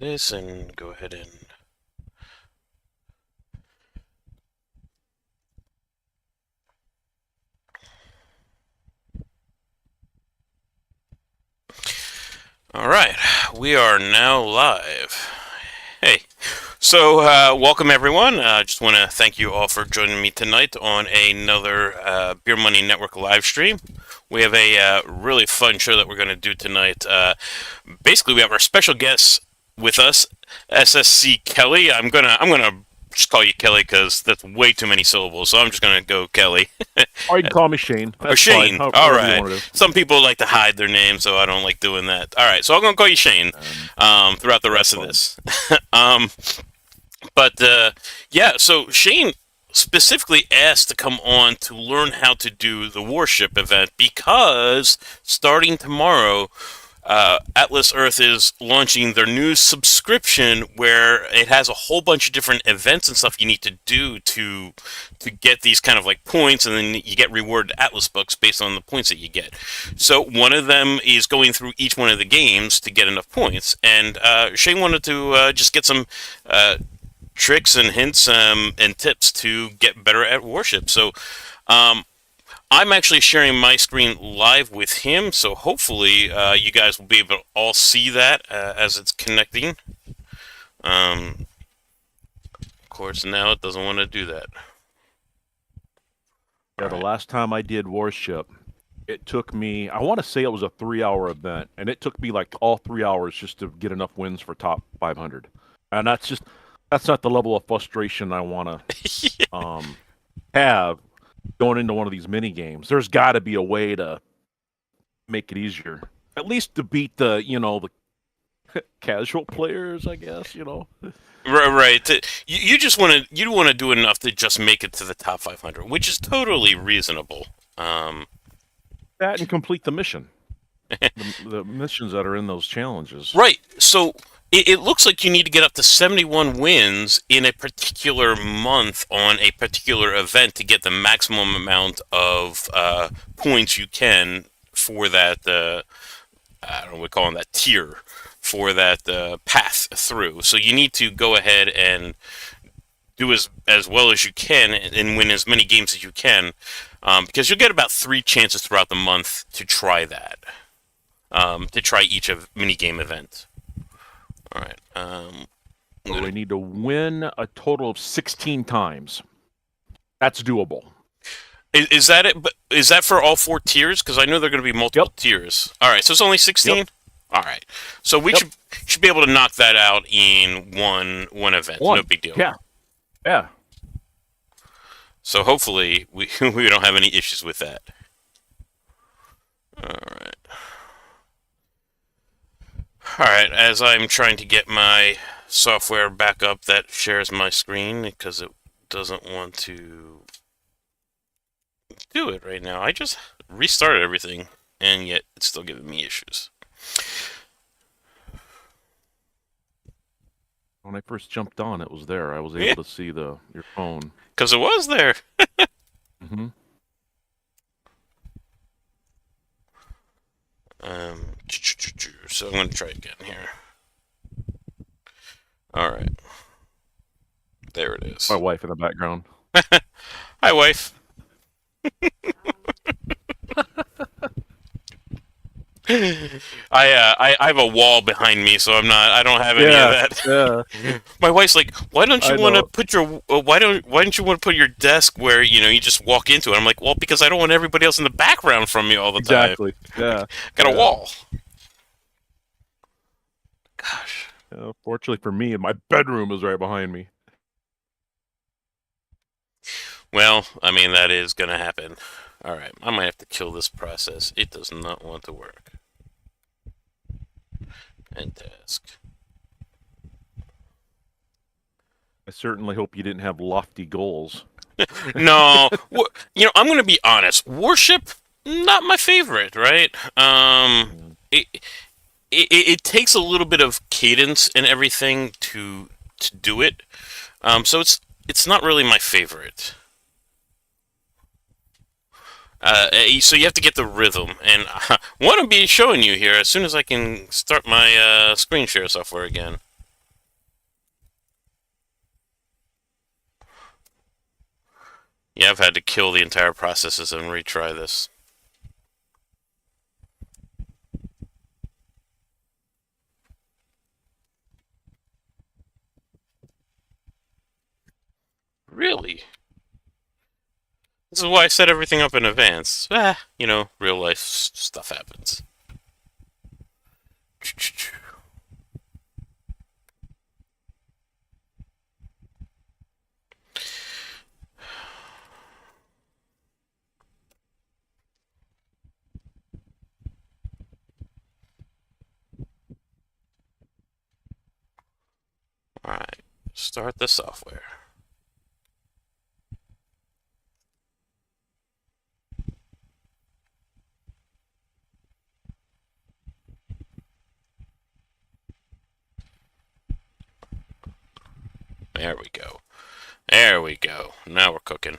this and go ahead and all right, we are now live. Hey, so welcome everyone. I just want to thank you all for joining me tonight on another Beer Money Network live stream. We have a really fun show that we're going to do tonight. Basically, we have our special guest with us, SSC Kelly. I'm gonna just call you Kelly because that's way too many syllables. So I'm just gonna go Kelly. Or you can call me Shane. Or That's fine. Shane. All However you right. want to do. Some people like to hide their name, so I don't like doing that. All right. So I'm gonna call you Shane throughout the rest of this. um, but yeah. So Shane specifically asked to come on to learn how to do the Warship event because starting tomorrow, Atlas Earth is launching their new subscription where it has a whole bunch of different events and stuff you need to do to get these kind of like points, and then you get rewarded Atlas books based on the points that you get. So one of them is going through each one of the games to get enough points, and Shane wanted to just get some tricks and hints and tips to get better at Warship. So I'm actually sharing my screen live with him, so hopefully you guys will be able to all see that as it's connecting. Of course, now it doesn't want to do that. Yeah, the last time I did Warship, it took me, I want to say it was a 3-hour event, and it took me like all 3 hours just to get enough wins for top 500. And that's not the level of frustration I want to have going into one of these mini games. There's got to be a way to make it easier, at least to beat the casual players, I guess. Right. You just want to do enough to just make it to the top 500, which is totally reasonable. That and complete the mission. the missions that are in those challenges. Right. So it looks like you need to get up to 71 wins in a particular month on a particular event to get the maximum amount of points you can for that. I don't know what we call that tier for that path through. So you need to go ahead and do as well as you can and win as many games as you can, because you'll get about 3 chances throughout the month to try that. To try each of mini game event. All right. So we need to win a total of 16 times. That's doable. Is that it? But is that for all 4 tiers? Because I know there are going to be multiple tiers. All right. So it's only 16. Yep. All right. So we should be able to knock that out in one event. No big deal. Yeah. So hopefully we don't have any issues with that. All right. Alright, as I'm trying to get my software back up that shares my screen because it doesn't want to do it right now. I just restarted everything and yet it's still giving me issues. When I first jumped on, it was there. I was able to see your phone. Because it was there. Mm-hmm. So I'm going to try again here. Alright. There it is. My wife in the background. Hi, wife. I have a wall behind me, so I don't have any of that. Yeah. My wife's like, why don't you want to put your why don't you want to put your desk where you just walk into it? I'm like, well, because I don't want everybody else in the background from me all the time. Exactly. Yeah. Got a wall. Gosh. Fortunately for me, my bedroom is right behind me. Well, I mean, that is gonna happen. All right, I might have to kill this process. It does not want to work. End task. I certainly hope you didn't have lofty goals. No, I'm going to be honest. Warship, not my favorite, right? It takes a little bit of cadence and everything to do it. So it's not really my favorite. So you have to get the rhythm, and I want to be showing you here as soon as I can start my screen share software again. Yeah, I've had to kill the entire processes and retry this. Really? This is why I set everything up in advance. You know, real life stuff happens. Alright, start the software. There we go. There we go. Now we're cooking.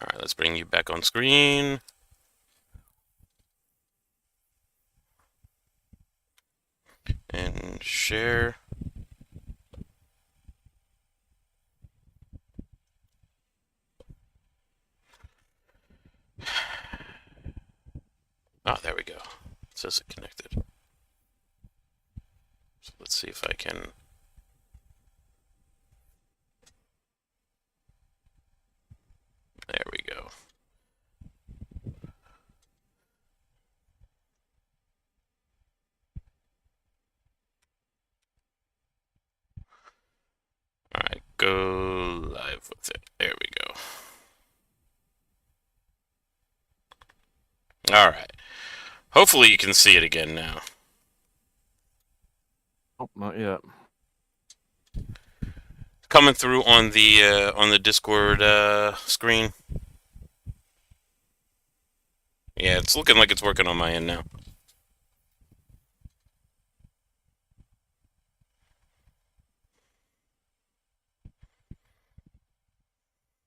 Alright, let's bring you back on screen. And share. Oh, there we go. It says it connected. So let's see if I can... There we go. Alright, go live with it. There we go. Alright. Hopefully you can see it again now. Oh, not yet. Coming through on the Discord screen. Yeah, it's looking like it's working on my end now.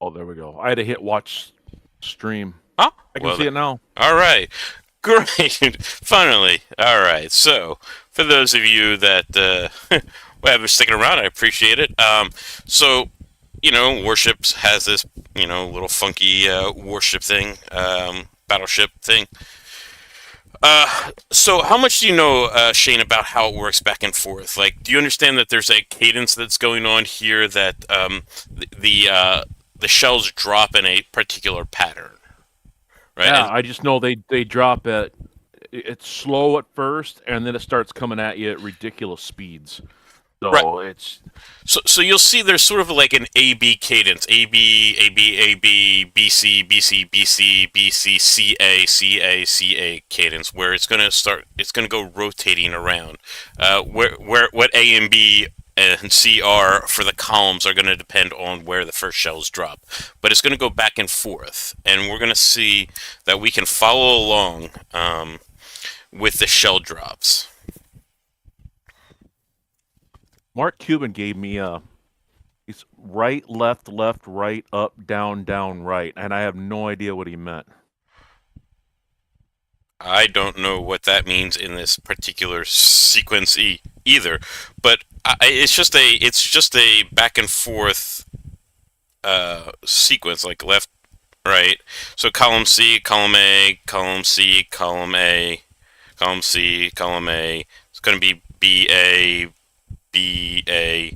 Oh, there we go. I had to hit watch stream. Oh, I can see it now. All right. Great. Finally. All right. So, for those of you that have been sticking around, I appreciate it. So, you know, Warships has this, you know, little funky warship thing, battleship thing. So how much do you know, Shane, about how it works back and forth? Like, do you understand that there's a cadence that's going on here that the shells drop in a particular pattern, right? Yeah, And, I just know they drop at it's slow at first, and then it starts coming at you at ridiculous speeds. So right. it's So you'll see there's sort of like an A-B cadence. A-B, A-B, A-B, B-C, B-C, B-C, B-C, C-A, C-A, C-A cadence, where it's going to go rotating around. What A and B and C are for the columns are going to depend on where the first shells drop. But it's going to go back and forth, and we're going to see that we can follow along with the shell drops. Mark Cuban gave me he's right, left, left, right, up, down, down, right, and I have no idea what he meant. I don't know what that means in this particular sequence either, but it's just a back and forth sequence, like left, right. So column C, column A, column C, column A, column C, column A. It's going to be B A, B A,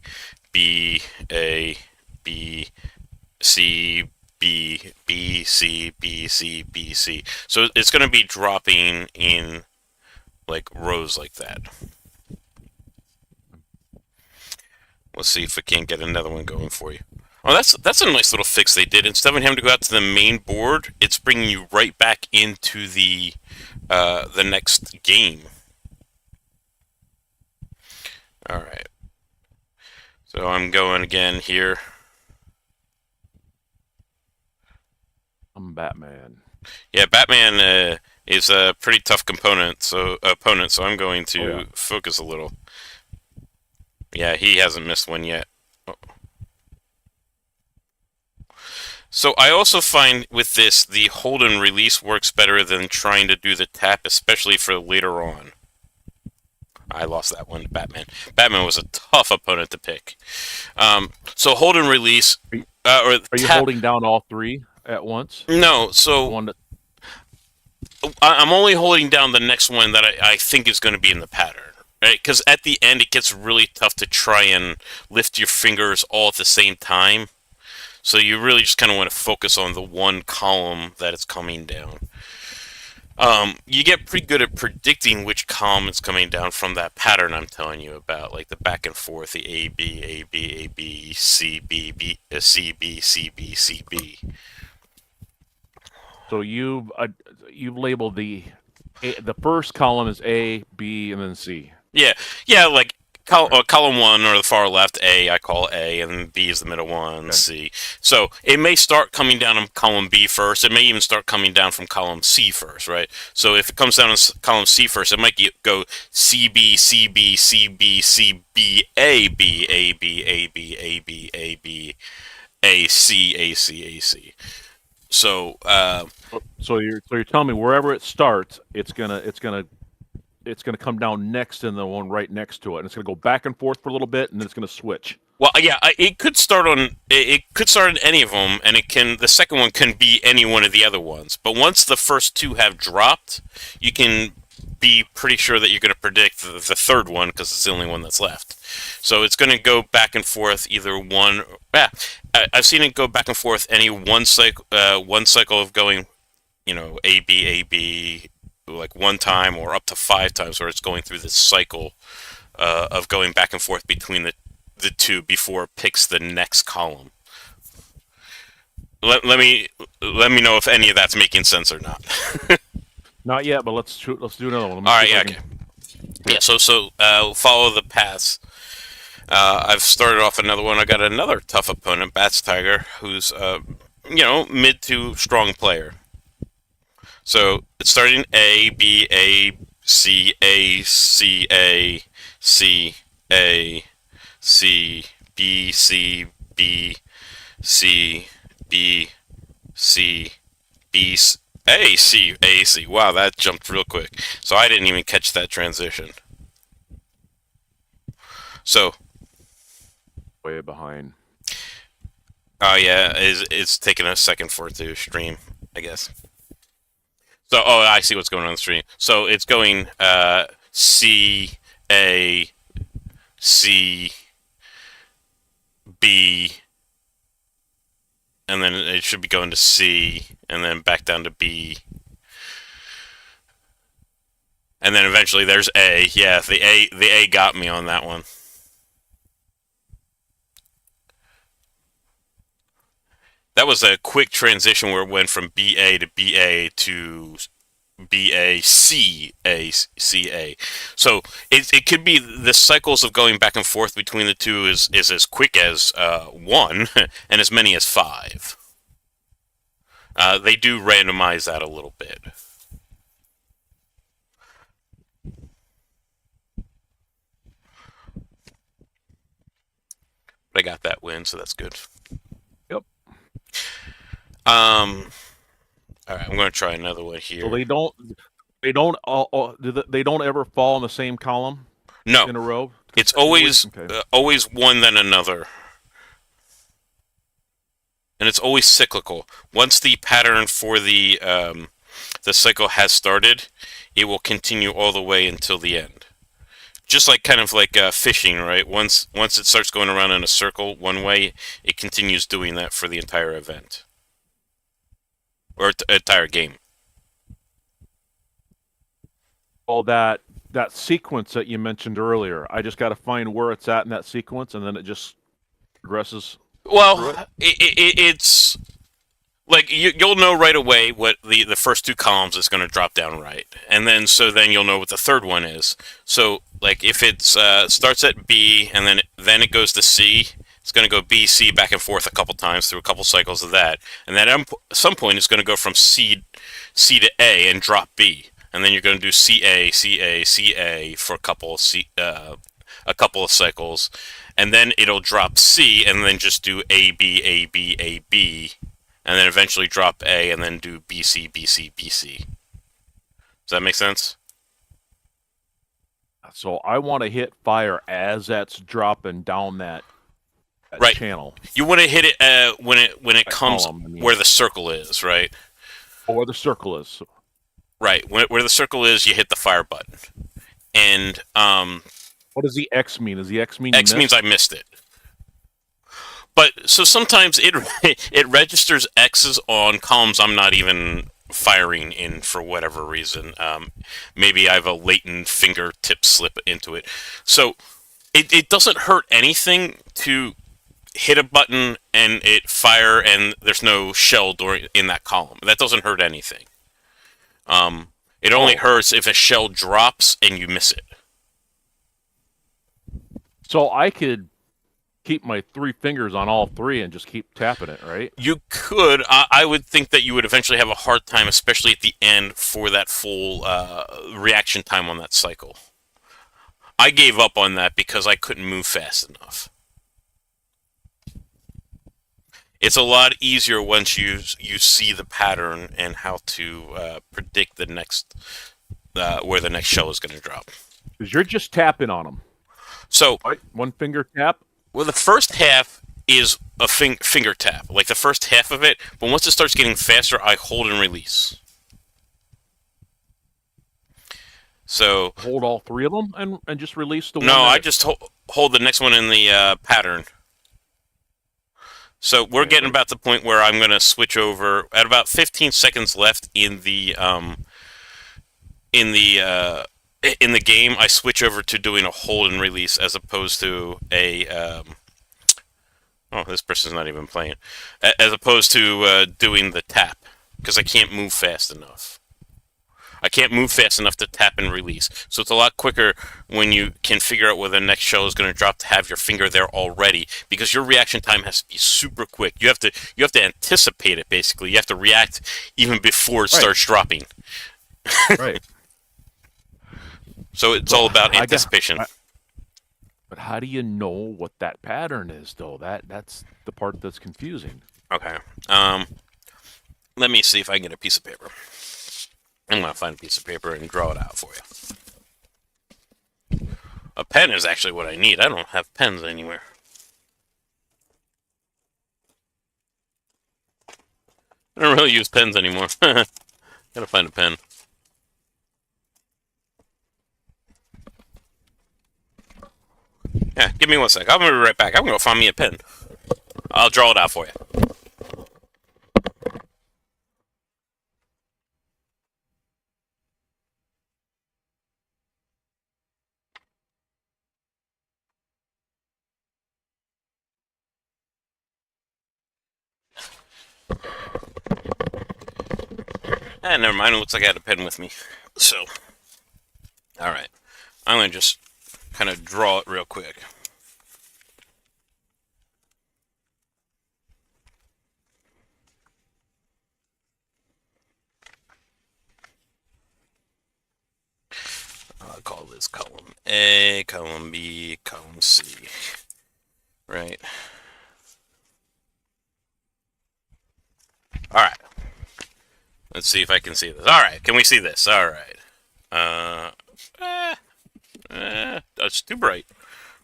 B A, B C, B, B, C, B, C, B, C. So it's going to be dropping in like rows like that. Let's see if we can't get another one going for you. Oh, that's a nice little fix they did. Instead of having to go out to the main board, it's bringing you right back into the next game. All right. So I'm going again here. I'm Batman. Yeah, Batman is a pretty tough opponent, so I'm going to focus a little. Yeah, he hasn't missed one yet. Oh. So I also find with this, the hold and release works better than trying to do the tap, especially for later on. I lost that one to Batman. Batman was a tough opponent to pick. So hold and release, Are you, or are you tap. holding down all three at once? No, The so one that I'm only holding down the next one that I think is going to be in the pattern, right? Because at the end, it gets really tough to try and lift your fingers all at the same time. So you really just kind of want to focus on the one column that it's coming down. You get pretty good at predicting which column is coming down from that pattern I'm telling you about, like the back and forth, the A B A B A B C B B C B C B C B. so you've labeled the first column is A, B, and then C. Yeah, yeah, like Okay. column one or the far left, A, I call A, and B is the middle one, Okay. C. So it may start coming down on column B first. It may even start coming down from column C first, right? So if it comes down on column C first, it might go C B C B C B C B A B A B A B A B A B A C A C A C. So So you're telling me wherever it starts, it's gonna come down next in the one right next to it, and it's gonna go back and forth for a little bit, and then it's gonna switch. well, yeah, it could start on it could start on any of them, and it can the second one can be any one of the other ones. But once the first two have dropped, you can be pretty sure that you're going to predict the third one because it's the only one that's left. So it's going to go back and forth either one. Yeah, I've seen it go back and forth any one cycle of going, A B A B, like one time or up to 5 times, where it's going through this cycle of going back and forth between the two before it picks the next column. Let me know if any of that's making sense or not. Not yet, but let's do another one. Let me All see right, if yeah, I okay. can. Yeah, so follow the paths. I've started off another one. I got another tough opponent, Bats Tiger, who's mid to strong player. So it's starting A B A C A C A C A C B C B C B C B A C A C. Wow, that jumped real quick. So I didn't even catch that transition. So, Way behind. oh yeah, it's taking a second for it to stream, I guess. So, I see what's going on the stream. So it's going C A C B, and then it should be going to C, and then back down to B, and then eventually there's A. Yeah, the A got me on that one. That was a quick transition where it went from BA to BA to BACACA. So it could be the cycles of going back and forth between the two is as quick as one and as many as five. They do randomize that a little bit. But I got that win, so that's good. Yep. Um, all right, I'm going to try another one here. So they don't ever fall in the same column No, in a row. it's always Okay. always one then another, and it's always cyclical. Once the pattern for the cycle has started, it will continue all the way until the end. Just like kind of like fishing, right? Once it starts going around in a circle one way, it continues doing that for the entire event or entire game. All that sequence that you mentioned earlier. I just got to find where it's at in that sequence, and then it just progresses through it. Well, it's like you'll know right away what the first two columns is going to drop down right, and then you'll know what the third one is. So like if it starts at B and then it goes to C, it's going to go B C back and forth a couple times through a couple cycles of that, and then at some point it's going to go from C to A and drop B, and then you're going to do C A C A C A for a couple of cycles, and then it'll drop C and then just do A B A B A B, and then eventually drop A and then do B C B C B C. Does that make sense? So I want to hit fire as that's dropping down that Right. channel. You want to hit it when it comes column, I mean. where the circle is, right? Or the circle is. Right. Where the circle is, you hit the fire button. And What does the X mean? Does the X mean X means I missed it. But so sometimes it registers X's on columns I'm not even firing in for whatever reason. Maybe I have a latent fingertip slip into it. So it doesn't hurt anything to hit a button and it fire and there's no shell in that column. That doesn't hurt anything. It only hurts if a shell drops and you miss it. So I could keep my 3 fingers on all 3 and just keep tapping it, right? You could. I would think that you would eventually have a hard time, especially at the end, for that full reaction time on that cycle. I gave up on that because I couldn't move fast enough. It's a lot easier once you see the pattern and how to predict the next where the next shell is going to drop. Because you're just tapping on them. So, right? 1 finger tap. Well, the first half is a finger tap, like the first half of it. But once it starts getting faster, I hold and release. So hold all 3 of them and just release the one. No, I just hold the next one in the pattern. So we're getting about the point where I'm going to switch over at about 15 seconds left in the game. I switch over to doing a hold and release as opposed to a oh, this person's not even playing. As opposed to doing the tap because I can't move fast enough. I can't move fast enough to tap and release. So it's a lot quicker when you can figure out where the next shell is going to drop to have your finger there already, because your reaction time has to be super quick. You have to anticipate it, basically. You have to react even before it starts dropping. Right. So it's all about anticipation. But how do you know what that pattern is, though? That's the part that's confusing. Okay. Let me see if I can get a piece of paper. I'm going to find a piece of paper and draw it out for you. A pen is actually what I need. I don't have pens anywhere. I don't really use pens anymore. Gotta find a pen. Yeah, give me 1 sec. I'm going to be right back. I'm going to go find me a pen. I'll draw it out for you. Never mind. It looks like I had a pen with me. So, alright. I'm going to just kind of draw it real quick. I'll call this column A, column B, column C. Right. Alright. Let's see if I can see this. Alright, can we see this? Alright. That's too bright.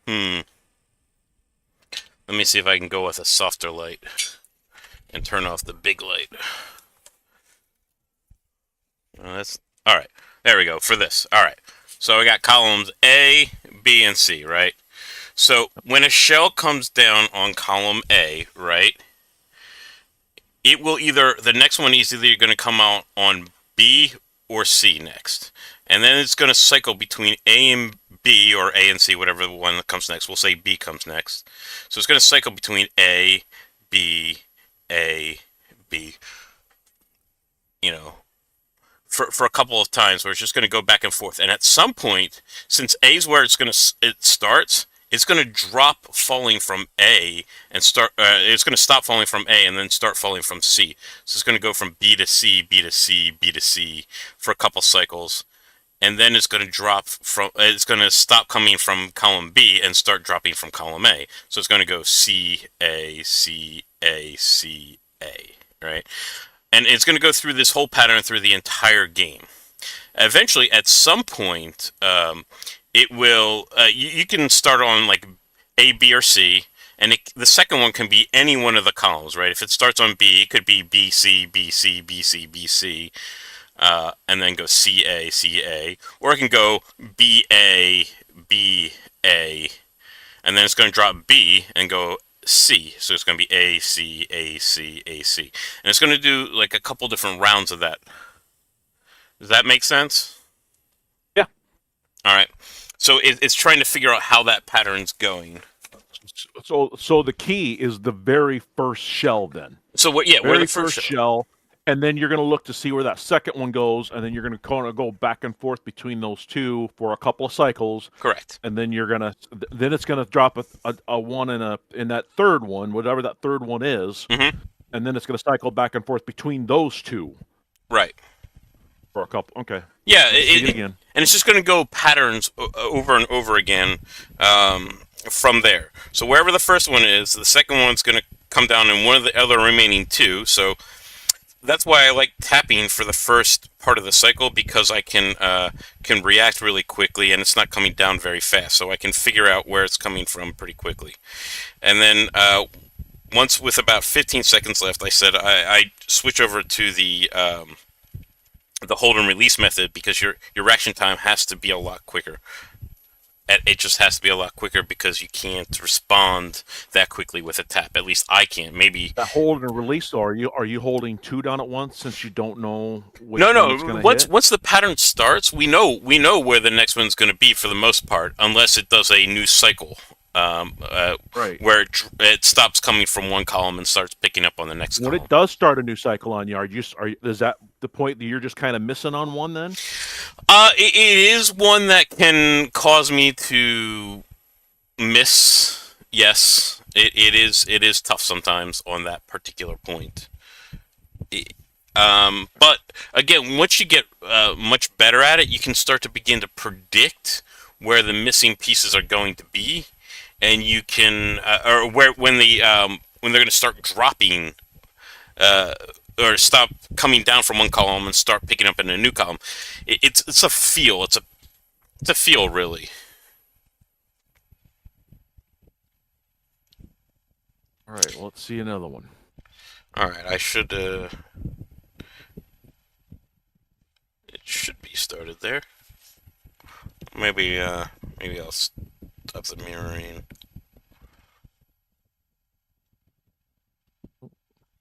Let me see if I can go with a softer light and turn off the big light. That's alright. There we go for this. Alright. So I got columns A, B, and C, right? So when a shell comes down on column A, right, it will either, the next one is either going to come out on B or C next. And then it's going to cycle between A and B, or A and C, whatever the one that comes next. We'll say B comes next. So it's going to cycle between A, B, you know, for a couple of times where it's just going to go back and forth. And at some point, since A is where it starts, it's going to drop falling from A and start. It's going to stop falling from A and then start falling from C. So it's going to go from B to C, B to C, B to C for a couple cycles, and then it's going to drop from. It's going to stop coming from column B and start dropping from column A. So it's going to go C A C A C A, right? And it's going to go through this whole pattern through the entire game. Eventually, at some point, it will. You can start on like A, B, or C, and the second one can be any one of the columns, right? If it starts on B, it could be B, C, B, C, B, C, B, C, and then go C, A, C, A, or it can go B, A, B, A, and then it's going to drop B and go C. So it's going to be A, C, A, C, A, C, and it's going to do like a couple different rounds of that. Does that make sense? Yeah. All right. So it's trying to figure out how that pattern's going. So the key is the very first shell then. So what? Yeah, Very where the first first shell, and then you're going to look to see where that second one goes, and then you're going to kind of go back and forth between those two for a couple of cycles, correct. and then then it's going to drop a one in that third one, whatever that third one is, Mm-hmm. and then it's going to cycle back and forth between those two Right. for a couple. Okay. Yeah, See it again. and it's just going to go patterns over and over again from there. So wherever the first one is, the second one's going to come down in one of the other remaining two. So that's why I like tapping for the first part of the cycle, because I can react really quickly, and it's not coming down very fast, so I can figure out where it's coming from pretty quickly. And then once, with about 15 seconds left, I said I switch over to the hold and release method, because your reaction time has to be a lot quicker. It just has to be a lot quicker, because you can't respond that quickly with a tap. At least I can't. Maybe That hold and release. Though, are you holding two down at once since you don't know which no, one it's no. going to Once hit? once the pattern starts, we know where the next one's going to be for the most part, unless it does a new cycle, Right. where it stops coming from one column and starts picking up on the next When column. it does start a new cycle on you, is that the point that you're just kind of missing on one then? It is one that can cause me to miss. Yes, it is. It is tough sometimes on that particular point. But again, once you get much better at it, you can start to begin to predict where the missing pieces are going to be, and you can, or where when they're going to start dropping, uh, or stop coming down from one column and start picking up in a new column. It's a feel. It's a feel, really. All right, well, let's see another one. All right, I should. It should be started there. Maybe I'll stop the mirroring.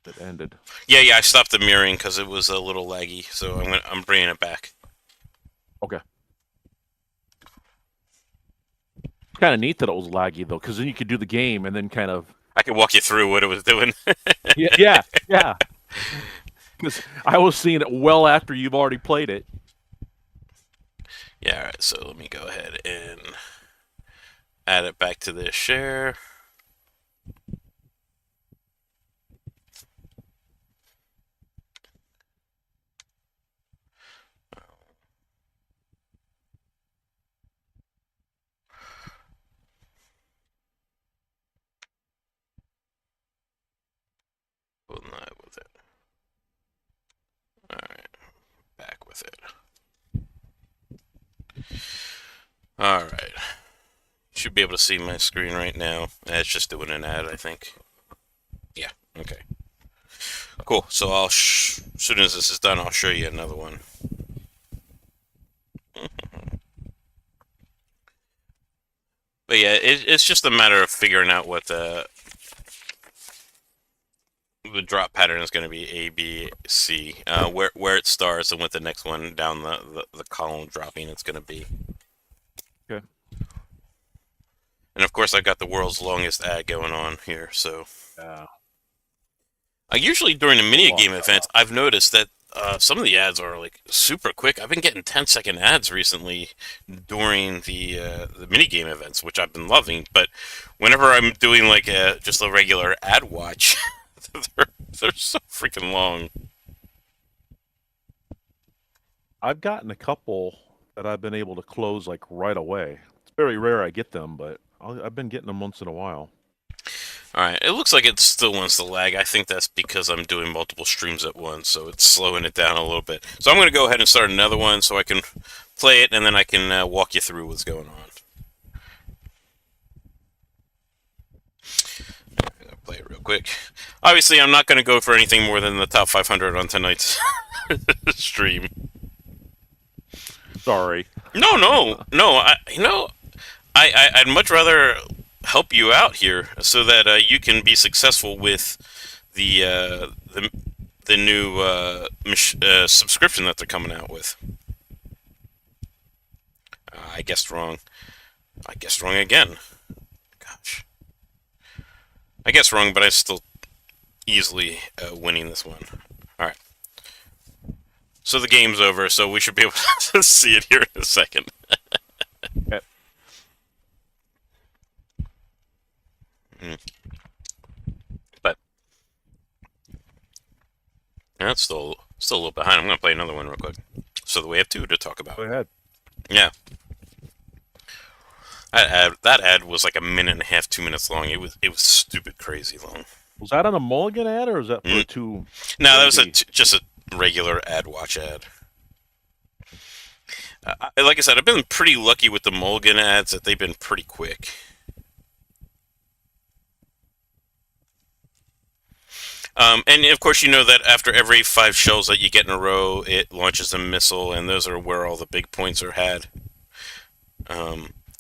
It ended. Yeah, I stopped the mirroring because it was a little laggy, so I'm bringing it back. Okay. Kind of neat that it was laggy though, because then you could do the game and then kind of. I can walk you through what it was doing. Yeah. Because I was seeing it well after you've already played it. Yeah, all right, so let me go ahead and add it back to this share. Well, not with it. All right, back with it. All right. Should be able to see my screen right now. It's just doing an ad, I think. Yeah, okay. Cool, so as soon as this is done, I'll show you another one. But yeah, it's just a matter of figuring out what the drop pattern is going to be. A, B, C, where it starts and what the next one down the column dropping it's going to be. Okay. And of course, I got the world's longest ad going on here, so. Usually during the mini game events, I've noticed that some of the ads are like super quick. I've been getting 10-second ads recently during the mini game events, which I've been loving. But whenever I'm doing like just a regular ad watch, they're so freaking long. I've gotten a couple that I've been able to close like right away. It's very rare I get them, but I've been getting them once in a while. Alright, it looks like it still wants to lag. I think that's because I'm doing multiple streams at once, so it's slowing it down a little bit. So I'm going to go ahead and start another one so I can play it, and then I can walk you through what's going on. I'll play it real quick. Obviously, I'm not going to go for anything more than the top 500 on tonight's stream. Sorry. No. I'd much rather help you out here so that you can be successful with the new subscription that they're coming out with. I guessed wrong. I guessed wrong again. Gosh. I guessed wrong, but I'm still easily winning this one. Alright. So the game's over, so we should be able to see it here in a second. Okay. But that's still a little behind. I'm going to play another one real quick. So that we have two to talk about. Go ahead. Yeah. That ad was like a minute and a half, 2 minutes long. It was stupid crazy long. Was that on a Mulligan ad, or was that for two? No, that was just a regular ad watch ad. Like I said, I've been pretty lucky with the Mulligan ads that they've been pretty quick. And of course, you know that after every 5 shells that you get in a row, it launches a missile, and those are where all the big points are had.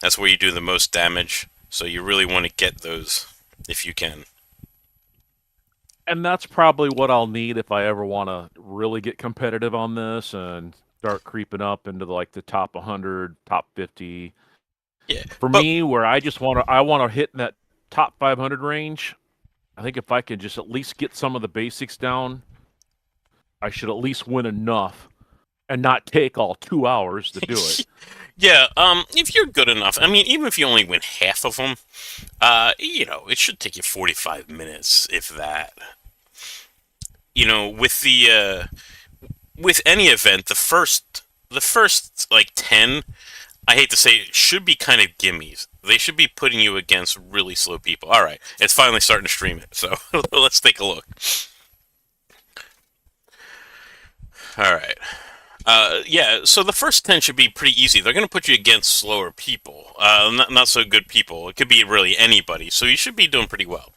That's where you do the most damage, so you really want to get those if you can. And that's probably what I'll need if I ever want to really get competitive on this and start creeping up into like the top 100, top 50. Yeah. For me, where I want to hit in that top 500 range. I think if I can just at least get some of the basics down, I should at least win enough and not take all 2 hours to do it. Yeah, if you're good enough, I mean, even if you only win half of them, it should take you 45 minutes, if that. With any event, the first like 10, I hate to say it, should be kind of gimmies. They should be putting you against really slow people. All right, it's finally starting to stream it, so let's take a look. All right. Yeah, so the first 10 should be pretty easy. They're going to put you against slower people, not so good people. It could be really anybody, so you should be doing pretty well.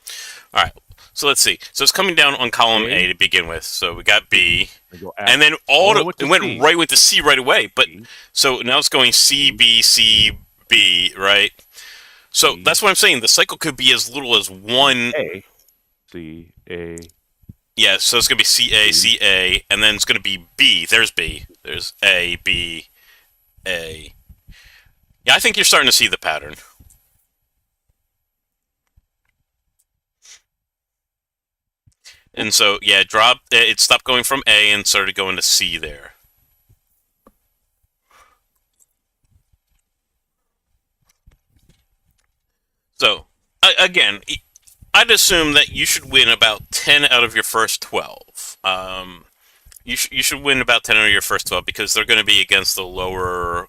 All right, so let's see. So it's coming down on column A to begin with. So we got B, and then it went right with the C right away. But so now it's going C, B, C, B, right? So that's what I'm saying. The cycle could be as little as one. A, C, A. Yeah, so it's going to be CA, CA, and then it's going to be B. There's B. There's A, B, A. Yeah, I think you're starting to see the pattern. And so, yeah, it stopped going from A and started going to C there. So, again, I'd assume that you should win about 10 out of your first 12. You should win about 10 out of your first 12 because they're going to be against the lower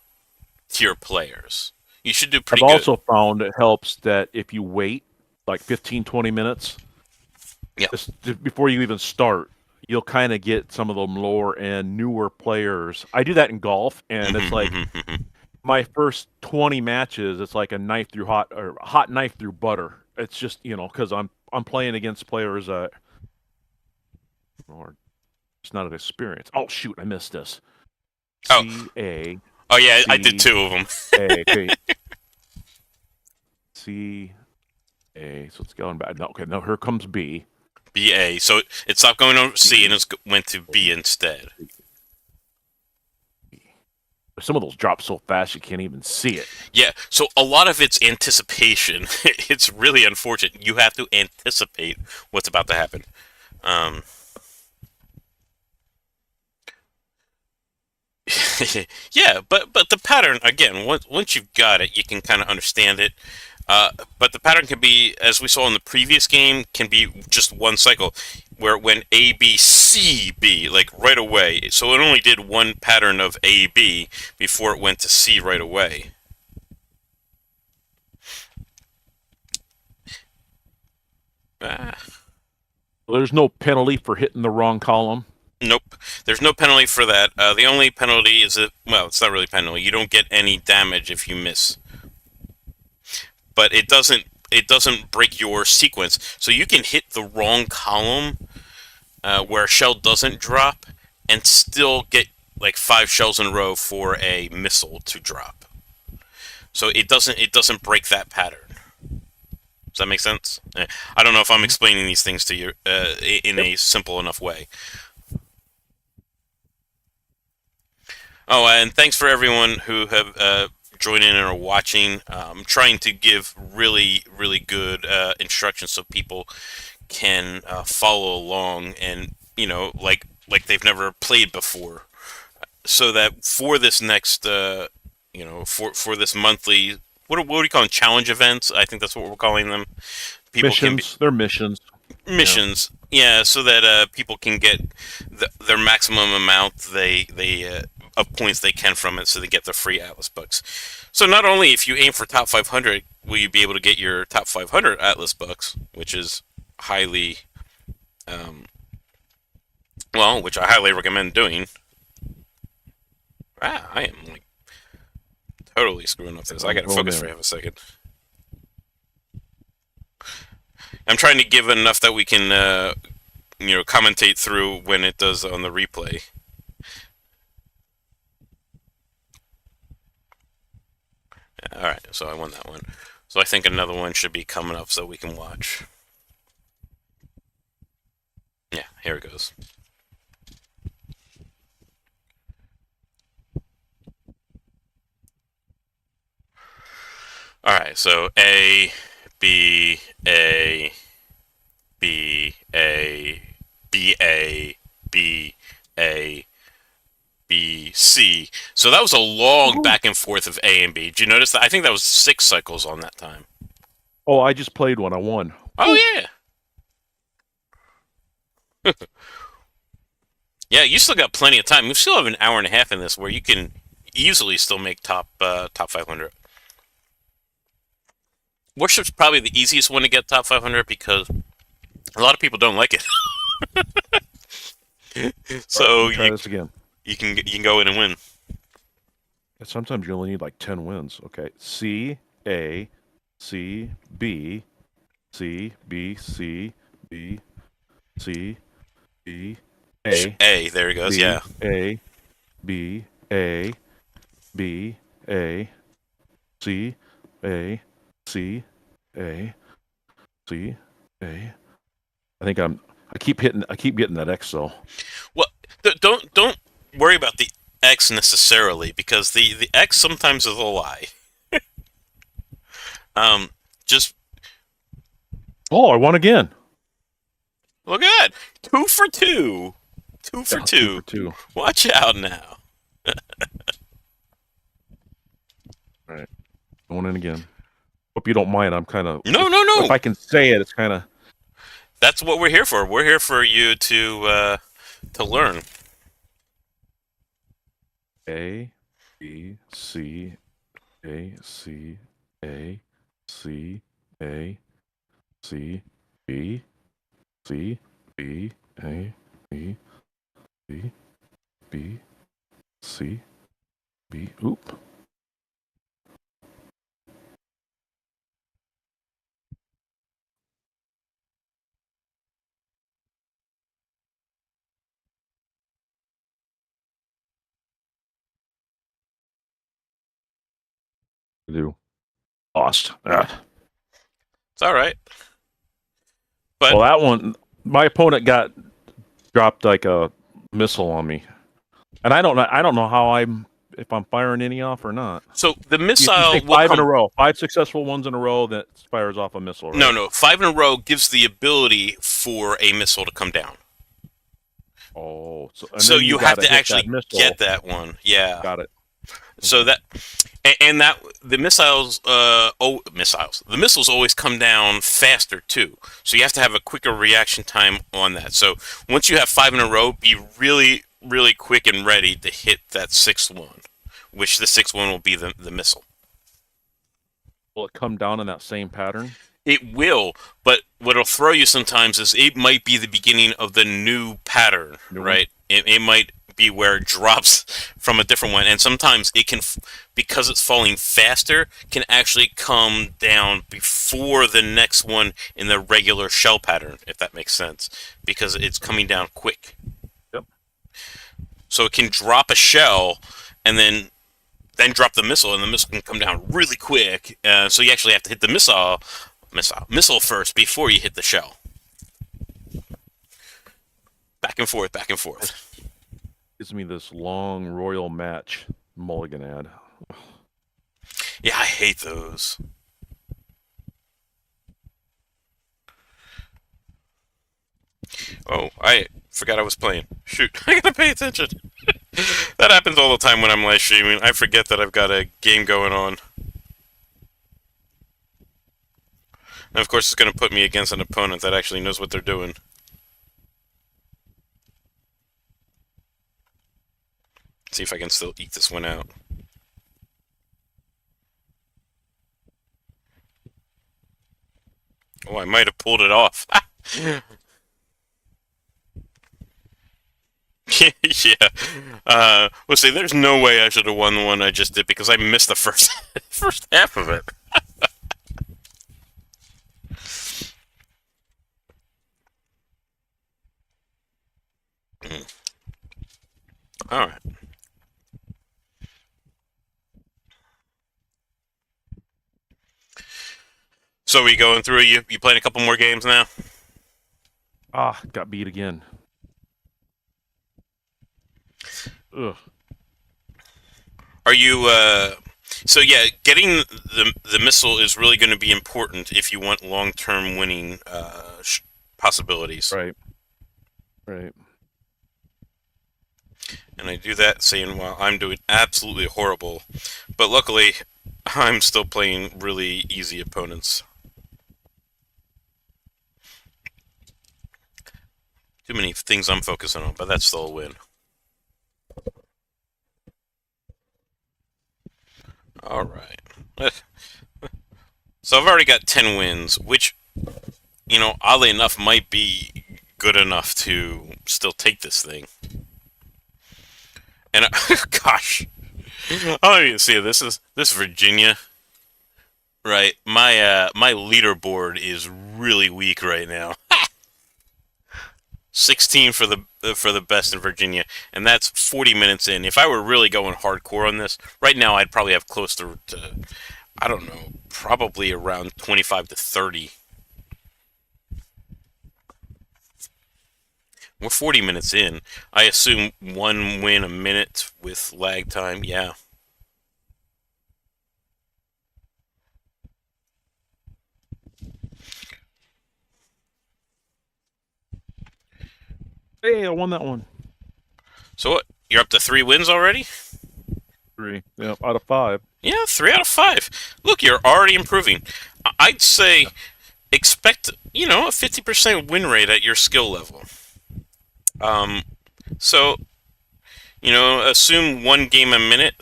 tier players. You should do pretty good. I've also found it helps that if you wait like 15, 20 minutes just before you even start, you'll kind of get some of them lower and newer players. I do that in golf, and it's like my first 20 matches, it's like a hot knife through butter. It's just, because I'm playing against players or it's not an experience. Oh shoot, I missed this. C-A. Oh yeah, I did 2 of them. C-A. So it's going back. No, okay, now here comes B. B-A. So it stopped going over C and it went to B instead. Some of those drop so fast you can't even see it. Yeah, so a lot of it's anticipation. It's really unfortunate. You have to anticipate what's about to happen. Yeah, but the pattern, again, once you've got it, you can kind of understand it. But the pattern can be, as we saw in the previous game, can be just one cycle, where it went A, B, C, B, like right away. So it only did one pattern of A, B before it went to C right away. There's no penalty for hitting the wrong column. Nope. There's no penalty for that. The only penalty is that, well, it's not really penalty. You don't get any damage if you miss, but it doesn't break your sequence. So you can hit the wrong column where a shell doesn't drop and still get like 5 shells in a row for a missile to drop. So it doesn't break that pattern. Does that make sense? I don't know if I'm explaining these things to you in Yep. a simple enough way. Oh, and thanks for everyone who have joined in and are watching. I'm trying to give really, really good instructions so people can follow along and like they've never played before. So that for this next for this monthly what do you call them, challenge events? I think that's what we're calling them. People can be Missions. They're missions. Yeah. missions, yeah, so that people can get their maximum amount of points they can from it, so they get the free Atlas bucks. So not only if you aim for top 500 will you be able to get your top 500 Atlas bucks, which is highly um, which I highly recommend doing. I am like totally screwing up this. I I'm gotta going focus for in. half a second. I'm trying to give enough that we can commentate through when it does on the replay. All right, so I won that one. So I think another one should be coming up so we can watch. Yeah, here it goes. All right, so A, B, A, B, A, B, A, B, A, B, C. So that was a long Woo-hoo. back and forth of A and B. Did you notice that? I think that was 6 cycles on that time. Oh, I just played one. I won. Oh Woo. yeah, yeah. You still got plenty of time. You still have an hour and a half in this, where you can easily still make top 500. Warship's probably the easiest one to get top 500 because a lot of people don't like it. All right, let So me try this again. you can go in and win. Sometimes you only need like 10 wins. Okay. C, A, C, B, C, B, C, B, C, B, A, A, there he goes. C, Yeah. A, B, A, B, A, C, A, C, A, C, A. I keep getting that X though. Well, don't worry about the X necessarily because the X sometimes is a lie. Um, just Oh, I won again. look at that. 2 for 2. Two for Yeah, two two. for two. Watch out now. All right. Going in again. Hope you don't mind. I'm kind of No, no, no. if I can say it, it's kind of That's what we're here for. We're here for you to learn. A, B, C, A, C, A, C, A, C, B, C, B, A, B, B, B, C, B. Oop. Do lost. It's all right. Well, But that one, my opponent got dropped like a missile on me, and I don't know how I'm if I'm firing any off or not. so the You missile say will 5 in a come. row, 5 successful ones in a row that fires off a missile, No, right? no. 5 in a row gives the ability for a missile to come down. Oh, and So then you you have got to to hit that actually missile. get that one. Yeah. Got it. So that and that the the missiles always come down faster too. So you have to have a quicker reaction time on that. So once you have 5 in a row, be really, really quick and ready to hit that sixth one, which the sixth one will be the missile. Will it come down in that same pattern? It will, but what'll throw you sometimes is it might be the beginning of the new pattern, New one. right? It might be where it drops from a different one, and sometimes it can, because it's falling faster, can actually come down before the next one in the regular shell pattern, if that makes sense, because it's coming down quick. Yep. So it can drop a shell, and then drop the missile, and the missile can come down really quick. So you actually have to hit the missile first before you hit the shell. Back and forth, back and forth. Gives me this long royal match mulligan ad. Yeah, I hate those. Oh, I forgot I was playing. Shoot, I gotta pay attention. That happens all the time when I'm live streaming. I forget that I've got a game going on. And of course, it's gonna put me against an opponent that actually knows what they're doing. See if I can still eke this one out. Oh, I might have pulled it off. Yeah. Let's see. There's no way I should have won the one I just did because I missed the first first half of it. All right. So we going through? You playing a couple more games now? Ah, got beat again. Ugh. Are you? So yeah, getting the missile is really going to be important if you want long-term winning possibilities. Right. Right. And I do that saying, well, I'm doing absolutely horrible, but luckily, I'm still playing really easy opponents. Too many things I'm focusing on, but that's still a win. All right. So I've already got 10 wins, which, oddly enough, might be good enough to still take this thing. And gosh, I don't even see it. This Virginia, right? My leaderboard is really weak right now. 16 for the best in Virginia, and that's 40 minutes in. If I were really going hardcore on this right now, I'd probably have close to I don't know, probably around 25 to 30. We're 40 minutes in. I assume one win a minute with lag time. Yeah. Hey, I won that one. So what? You're up to 3 wins already? 3. Yep, out of 5. Yeah, 3 out of 5. Look, you're already improving. I'd say expect, a 50% win rate at your skill level. So, assume 1 game a minute.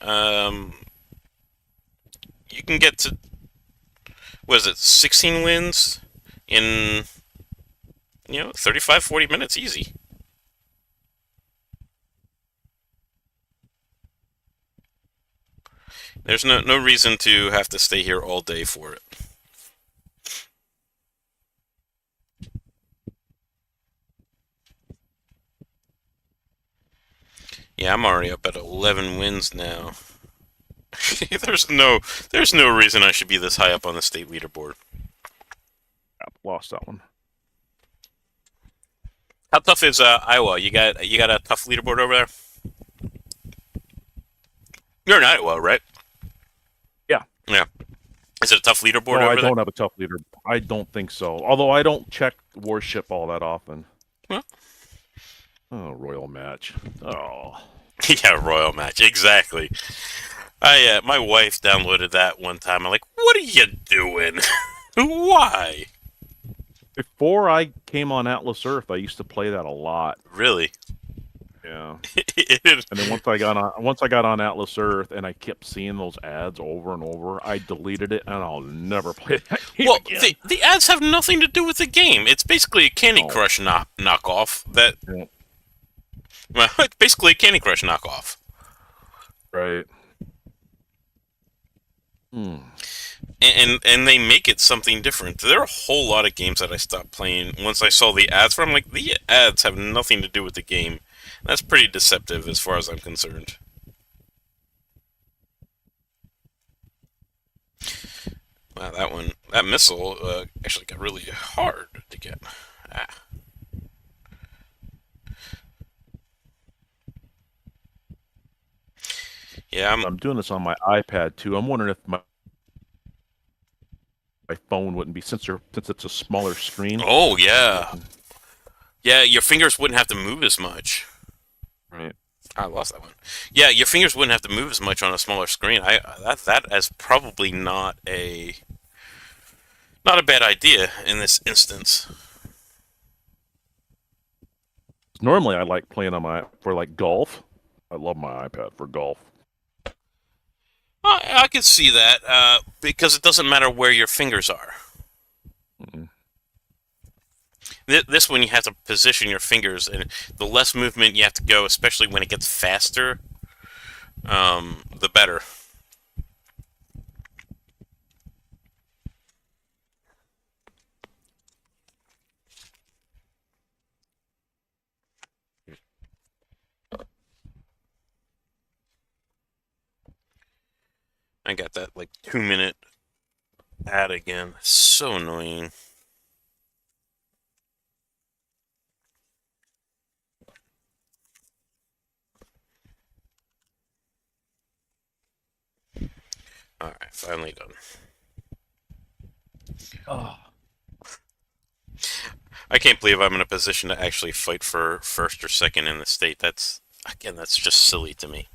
You can get to, what is it, 16 wins in, 35, 40 minutes, easy. There's no reason to have to stay here all day for it. Yeah, I'm already up at 11 wins now. there's no reason I should be this high up on the state leaderboard. Lost that one. How tough is Iowa? You got a tough leaderboard over there? You're in Iowa, right? Yeah. Yeah. Is it a tough leaderboard No, over I there? don't have a tough leader. I don't think so. Although I don't check Warship all that often. Well. Oh, royal match. Oh. Yeah, Royal Match. Exactly. My wife downloaded that one time. I'm like, what are you doing? Why? Before I came on Atlas Earth, I used to play that a lot. Really? Yeah. It- And then once I got on Atlas Earth and I kept seeing those ads over and over, I deleted it and I'll never play that game well, again. the ads have nothing to do with the game. It's basically a Candy Oh, Crush knockoff. That yeah, well, it's basically a Candy Crush knockoff. right. Hmm. And they make it something different. There are a whole lot of games that I stopped playing once I saw the ads for. I'm like, the ads have nothing to do with the game. That's pretty deceptive as far as I'm concerned. Wow, that missile actually got really hard to get. Ah. Yeah, I'm doing this on my iPad too. I'm wondering if my phone wouldn't be since it's a smaller screen. Oh I yeah, can, yeah. Your fingers wouldn't have to move as much. right. I lost that one. Yeah, your fingers wouldn't have to move as much on a smaller screen. That is probably not a bad idea in this instance. Normally I like playing on my for like golf. I love my iPad for golf. I could see that because it doesn't matter where your fingers are. Mm. This one you have to position your fingers, and the less movement you have to go, especially when it gets faster, the better. I got that like 2 minute ad again. So annoying. All right, finally done. Oh. I can't believe I'm in a position to actually fight for first or second in the state. That's just silly to me.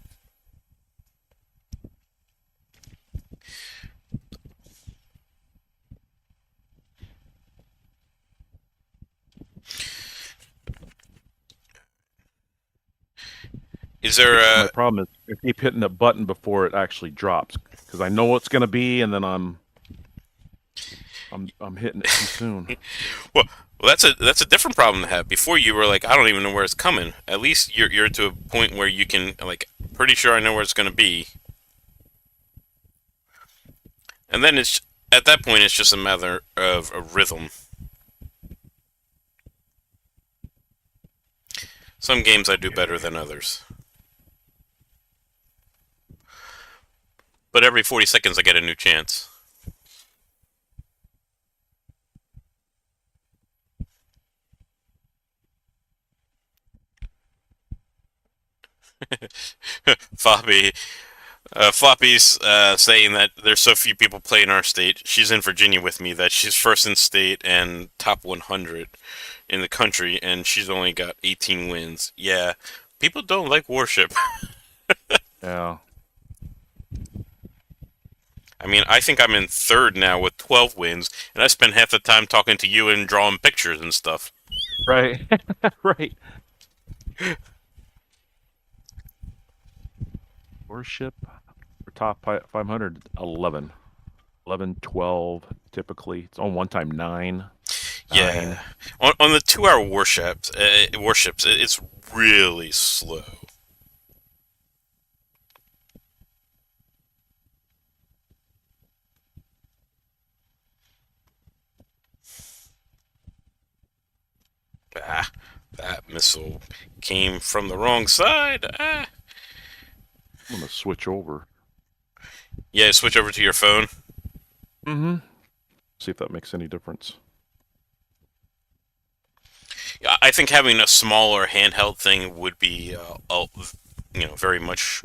Is there My a problem is I keep hitting the button before it actually drops because I know what it's going to be, and then I'm hitting it too soon. well? Well, that's a different problem to have. Before you were like, I don't even know where it's coming. At least you're to a point where you can like, pretty sure I know where it's going to be. And then it's at that point it's just a matter of a rhythm. Some games I do better than others. But every 40 seconds I get a new chance. Floppy, Floppy's saying that there's so few people play in our state. She's in Virginia with me. That she's first in state and top 100 in the country, and she's only got 18 wins. Yeah, people don't like Warship. Yeah. I mean, I think I'm in third now with 12 wins, and I spend half the time talking to you and drawing pictures and stuff. Right. Right. Worship for top 500, 11. 11, 12, typically. It's on one time 9. 9. Yeah, on the 2 hour warships, it's really slow. Ah, that missile came from the wrong side. Ah. I'm going to switch over. Yeah, switch over to your phone. Mm-hmm. See if that makes any difference. I think having a smaller handheld thing would be, very much,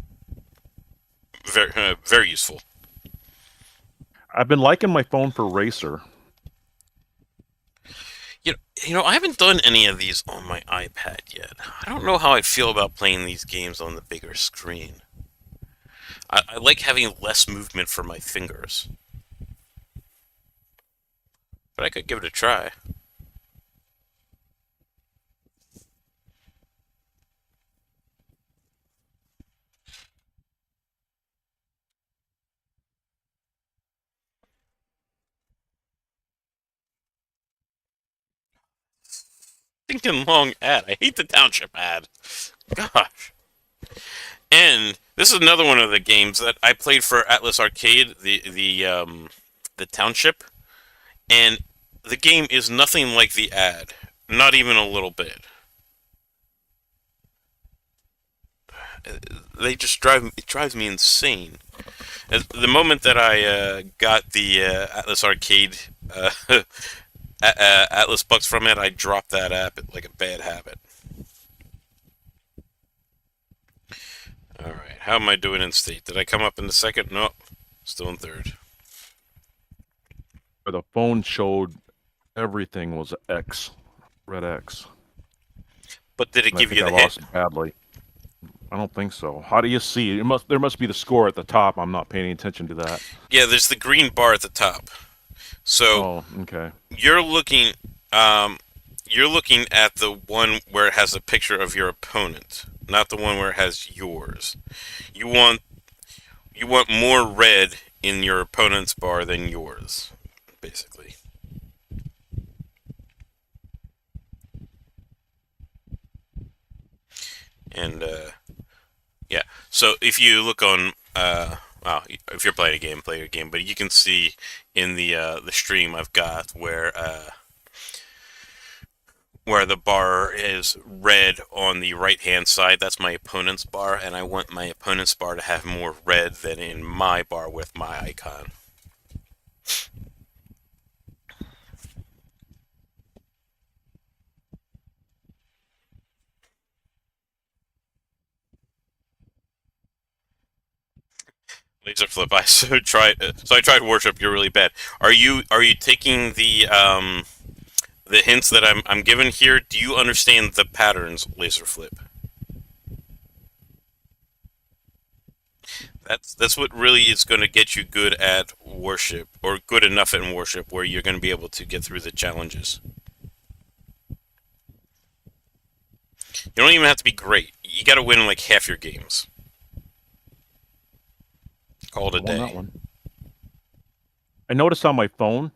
very useful. I've been liking my phone for Racer. I haven't done any of these on my iPad yet. I don't know how I feel about playing these games on the bigger screen. I like having less movement for my fingers, but I could give it a try. Thinking long ad. I hate the township ad. Gosh. And this is another one of the games that I played for Atlas Arcade, the township, and the game is nothing like the ad, not even a little bit. They just it drives me insane. The moment that I got the Atlas Arcade Atlas Bucks from it, I dropped that app like a bad habit. All right, how am I doing in state? Did I come up in the second? No, still in third. Where the phone showed everything was X, red X. But did it And I give think you I the hit? lost it badly. I don't think so. How do you see? There must be the score at the top. I'm not paying attention to that. Yeah, there's the green bar at the top. So Oh, okay. you're looking, um, you're looking at the one where it has a picture of your opponent, not the one where it has yours. You want you want more red in your opponent's bar than yours, basically. And yeah, so if you look on, well, if you're playing a game, play a game. But you can see in the stream I've got where the bar is red on the right hand side. That's my opponent's bar, and I want my opponent's bar to have more red than in my bar with my icon. Laser flip. So I tried worship. You're really bad. Are you taking the hints that I'm given here? Do you understand the patterns, laser flip? That's what really is going to get you good at worship, or good enough in worship, where you're going to be able to get through the challenges. You don't even have to be great. You got to win like half your games. Call it I a won that day. one. I noticed on my phone,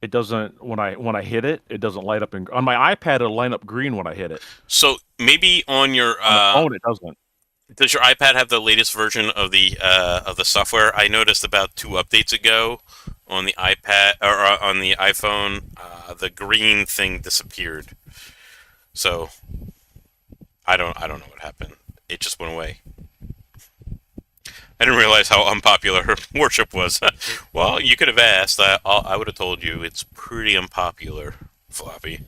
it doesn't when I hit it, it doesn't light up on my iPad. It'll line up green when I hit it. So maybe on your On the phone, it doesn't. does your iPad have the latest version of the software? I noticed about 2 updates ago on the iPad or on the iPhone, the green thing disappeared. So I don't know what happened. It just went away. I didn't realize how unpopular worship was. Well, you could have asked. I would have told you it's pretty unpopular, Floppy.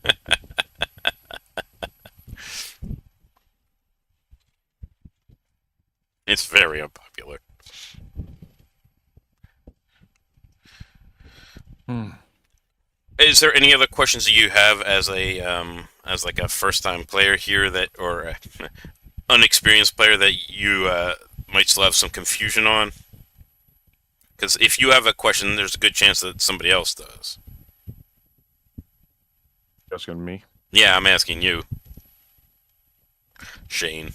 It's very unpopular. Hmm. Is there any other questions that you have as like a first time player here that or unexperienced player that you might still have some confusion on? Because if you have a question, there's a good chance that somebody else does. That's gonna be me. Yeah, I'm asking you, Shane.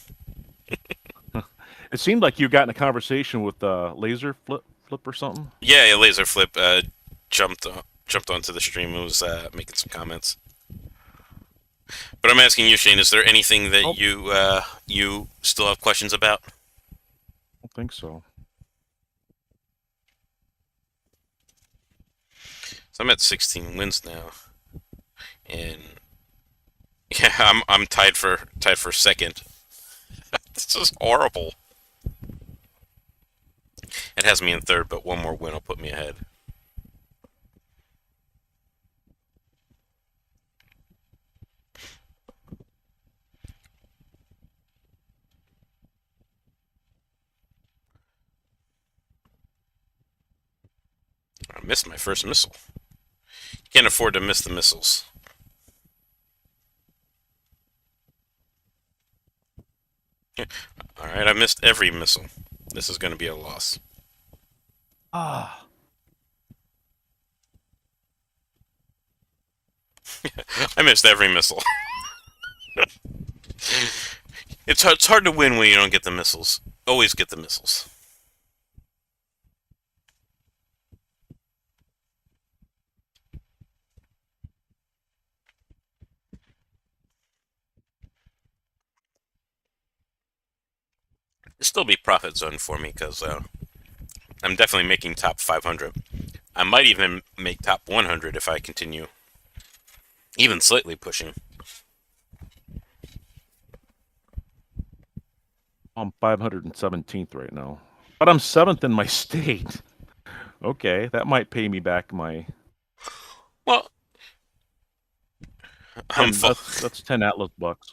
It seemed like you got in a conversation with Laser Flip or something. Yeah, yeah, Laser Flip jumped onto the stream and was making some comments. But I'm asking you, Shane. Is there anything that Nope, you still have questions about? I don't think so. So I'm at 16 wins now, and yeah, I'm tied for second. This is horrible. It has me in third, but one more win will put me ahead. I missed my first missile. You can't afford to miss the missiles. All right, I missed every missile. This is going to be a loss. Ah, I missed every missile. It's hard to win when you don't get the missiles. Always get the missiles. It'll still be profit zone for me because I'm definitely making top 500. I might even make top 100 if I continue, even slightly pushing. I'm 517th right now, but I'm 7th in my state. Okay, that might pay me back my. Well, I'm And full. that's 10 Atlas bucks.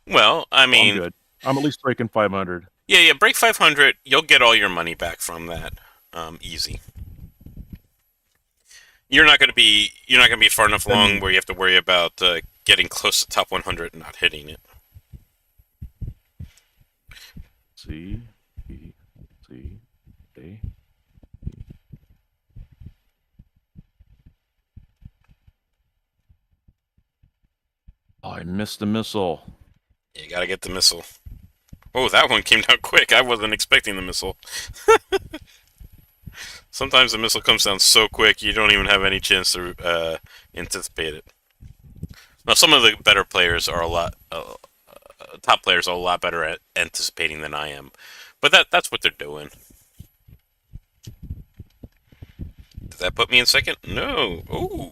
Well, I So I'm mean, good. I'm at least breaking 500. yeah, break 500, you'll get all your money back from that, easy. You're not gonna be far enough along Then where you have to worry about getting close to top 100 and not hitting it. C, B, C, A. Oh, I missed the missile. You gotta get the missile. Oh, that one came down quick. I wasn't expecting the missile. Sometimes the missile comes down so quick you don't even have any chance to anticipate it. Now, some of the better players are a lot, top players are a lot better at anticipating than I am, but that's what they're doing. Did that put me in second? No. Ooh.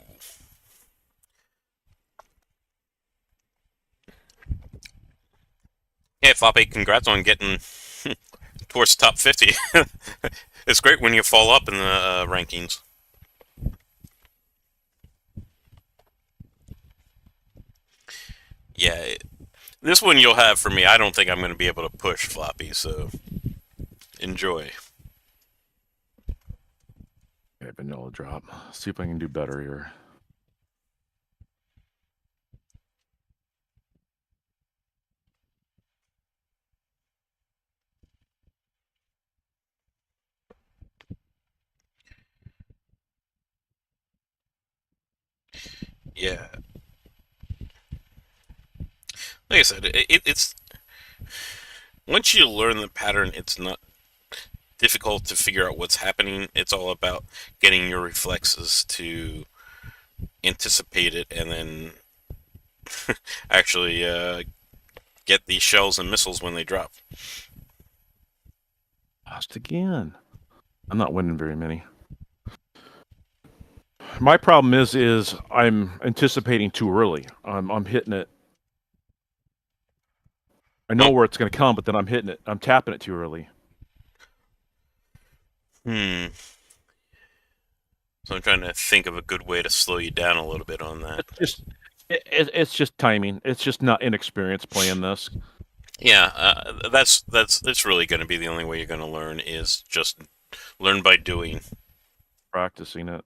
Hey, Floppy, congrats on getting towards top 50. It's great when you fall up in the rankings. Yeah, this one you'll have for me. I don't think I'm going to be able to push Floppy, so enjoy. Okay, vanilla drop. See if I can do better here. Yeah, like I said, it's once you learn the pattern, it's not difficult to figure out what's happening. It's all about getting your reflexes to anticipate it and then actually get these shells and missiles when they drop. Lost again. I'm not winning very many. My problem is I'm anticipating too early. I'm hitting it. I know where it's going to come, but then I'm hitting it. I'm tapping it too early. Hmm. So I'm trying to think of a good way to slow you down a little bit on that. It's just timing. It's just not inexperience playing this. Yeah, that's really going to be the only way you're going to learn is just learn by doing. Practicing it.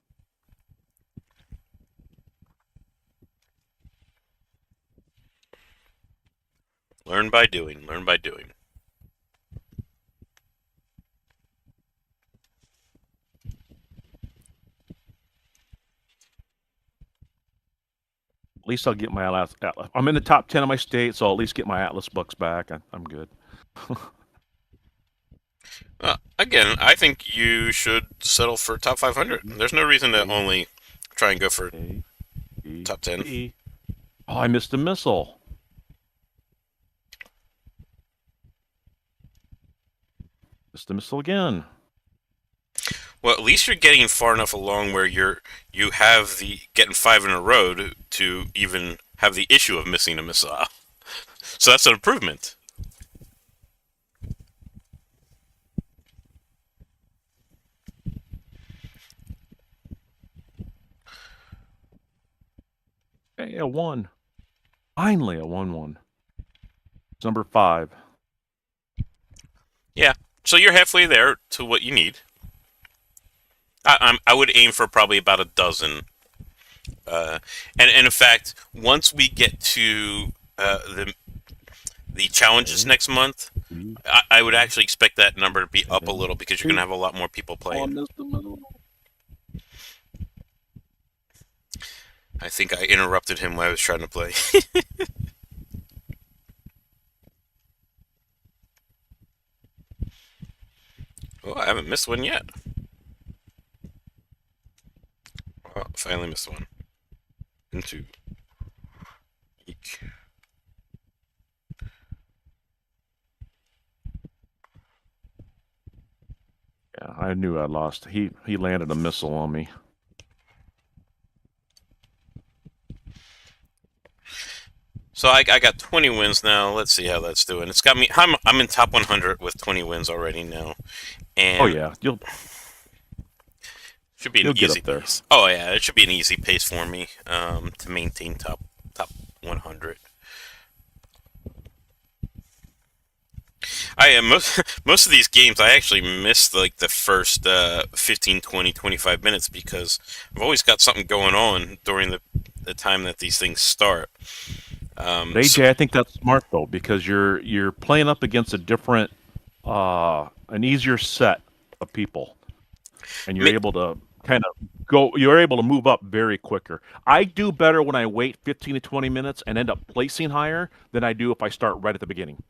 Learn by doing. Learn by doing. At least I'll get my Atlas. I'm in the top 10 of my state, so I'll at least get my Atlas bucks back. I'm good. Again, I think you should settle for top 500. There's no reason to only try and go for top 10. Oh, I missed a missile. Missed the missile again. Well, at least you're getting far enough along where you have the getting 5 in a row to even have the issue of missing a missile. So that's an improvement. Hey, a 1. Finally, a 1-1. It's number 5. Yeah. So you're halfway there to what you need. I would aim for probably about a dozen. And in fact, once we get to the challenges next month, I would actually expect that number to be up a little because you're going to have a lot more people playing. I think I interrupted him while I was trying to play. Oh, I haven't missed one yet. Oh, finally missed one. And 2. Eek. Yeah, I knew I lost. He landed a missile on me. So I got 20 wins now. Let's see how that's doing. It's got me. I'm in top 100 with 20 wins already now, Oh and yeah, should be an you'll get easy up there. pace. Oh yeah, it should be an easy pace for me to maintain top 100. I am most of these games I actually missed like the first 15, 20, 25 minutes because I've always got something going on during the time that these things start. But So, AJ, I think that's smart though because you're playing up against a different, an easier set of people, and you're able to kind of go. You're able to move up very quicker. I do better when I wait 15 to 20 minutes and end up placing higher than I do if I start right at the beginning.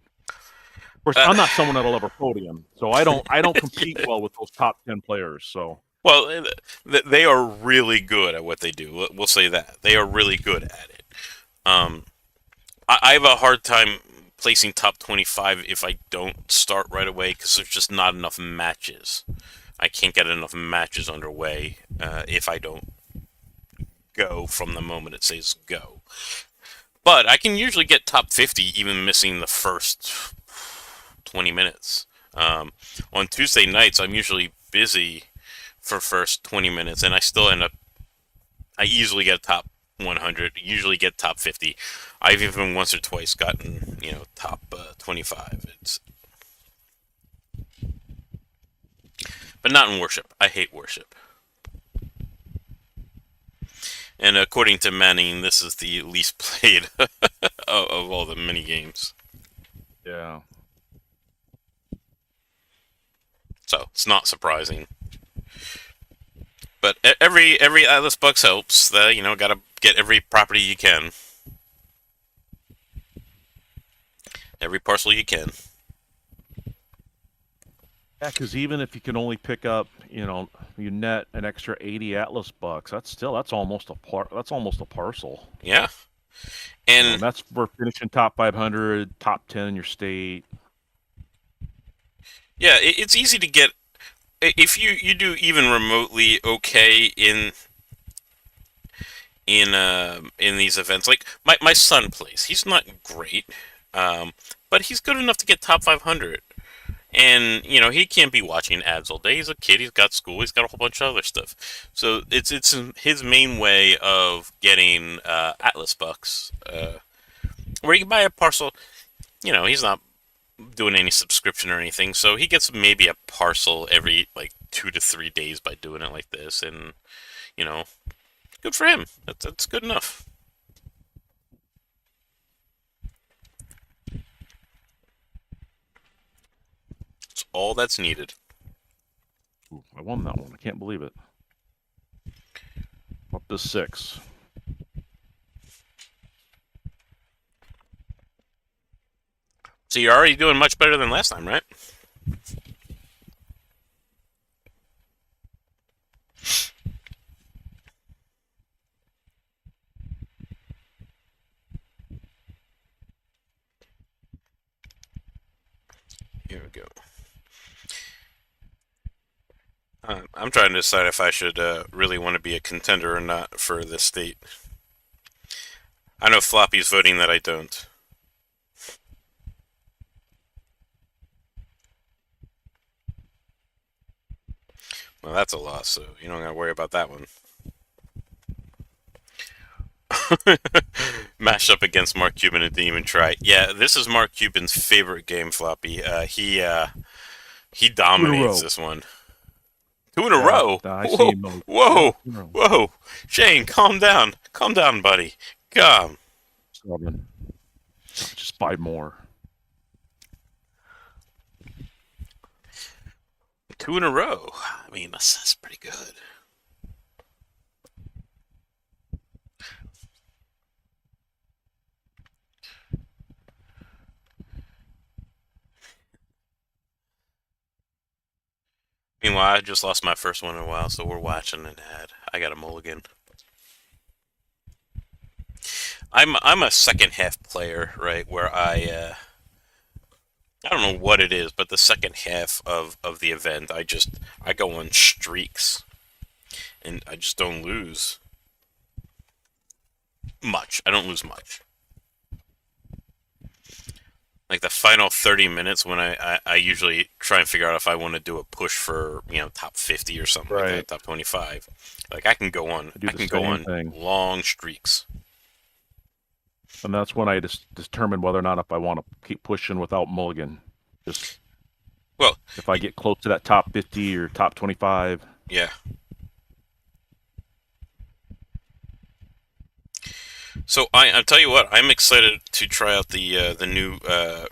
Of course, uh, I'm not someone that'll ever podium, so I don't compete well with those top 10 players. So well, they are really good at what they do. We'll say that they are really good at it. Um, I have a hard time placing top 25 if I don't start right away because there's just not enough matches. I can't get enough matches underway if I don't go from the moment it says go. But I can usually get top 50 even missing the first 20 minutes. On Tuesday nights, I'm usually busy for first 20 minutes, and I still end up. I easily get top 100. Usually get top 50. I've even once or twice gotten top 25. But not in worship. I hate worship. And according to Manning, this is the least played of all the mini games. yeah. So it's not surprising. But every Atlas Bucks helps. Gotta get every property you can, every parcel you can. Yeah, because even if you can only pick up, you net an extra 80 Atlas bucks. That's almost that's almost a parcel. Yeah, And and that's for finishing top 500, top 10 in your state. yeah, it's easy to get if you do even remotely okay in these events. Like my son plays. He's not great, but he's good enough to get top 500. And he can't be watching ads all day. He's a kid. He's got school. He's got a whole bunch of other stuff. So it's his main way of getting Atlas bucks, where you can buy a parcel. He's not doing any subscription or anything, so he gets maybe a parcel every like 2 to 3 days by doing it like this, and you know, good for him. That's good enough. It's all that's needed. Ooh, I won that one. I can't believe it. Up to 6. So you're already doing much better than last time, right? Here we go. I'm trying to decide if I should really want to be a contender or not for this state. I know Floppy's voting that I don't. Well, that's a loss, so you don't gotta worry about that one. Mashed up against Mark Cuban and didn't even try. Yeah, this is Mark Cuban's favorite game, Floppy. He 2 in a dominates row. this one. 2 in a Yeah, row. I see Whoa, him. Yeah, whoa, 2 in a row. whoa. Shane, calm down, buddy. Come. 7. Just 5 more. 2 in a row. I mean, that's pretty good. Meanwhile, I just lost my first one in a while, so we're watching an ad. I got a mulligan. I'm a second half player, right? Where I I don't know what it is, but the second half of the event, I go on streaks, and I just don't lose much. I don't lose much. Like the final 30 minutes when I usually try and figure out if I want to do a push for, top 50 or something like Right. that, top 25. Like I can go on I do I the can go same on thing. long streaks. And that's when I just determine whether or not if I want to keep pushing without mulligan. Just Well, if I get close to that top 50 or top 25. yeah. So I tell you what, I'm excited to try out the new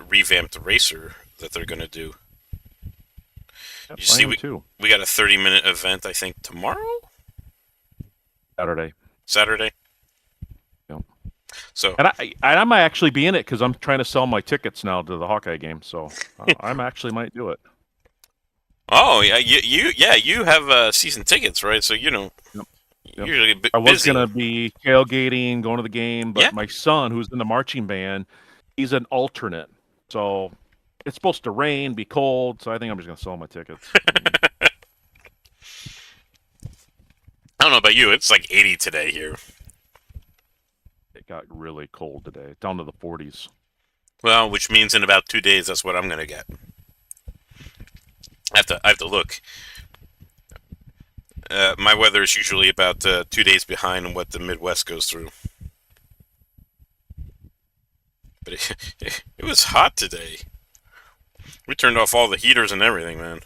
revamped racer that they're gonna do. Yep, You I see, am we too. we got a 30-minute event. I think tomorrow, Saturday. Saturday. Yep. So, And I might actually be in it because I'm trying to sell my tickets now to the Hawkeye game. So I'm actually might do it. oh yeah, you have season tickets, right? So Yep. Yep. usually a I bit was busy. gonna be tailgating, going to the game, Yeah. but my son, who's in the marching band, he's an alternate. So it's supposed to rain, be cold. So I think I'm just gonna sell my tickets. I don't know about you. It's like 80 today here. It got really cold today, down to the 40s. Well, which means in about 2 days, that's what I'm gonna get. I have to look. My weather is usually about 2 days behind on what the Midwest goes through. But it was hot today. We turned off all the heaters and everything, man.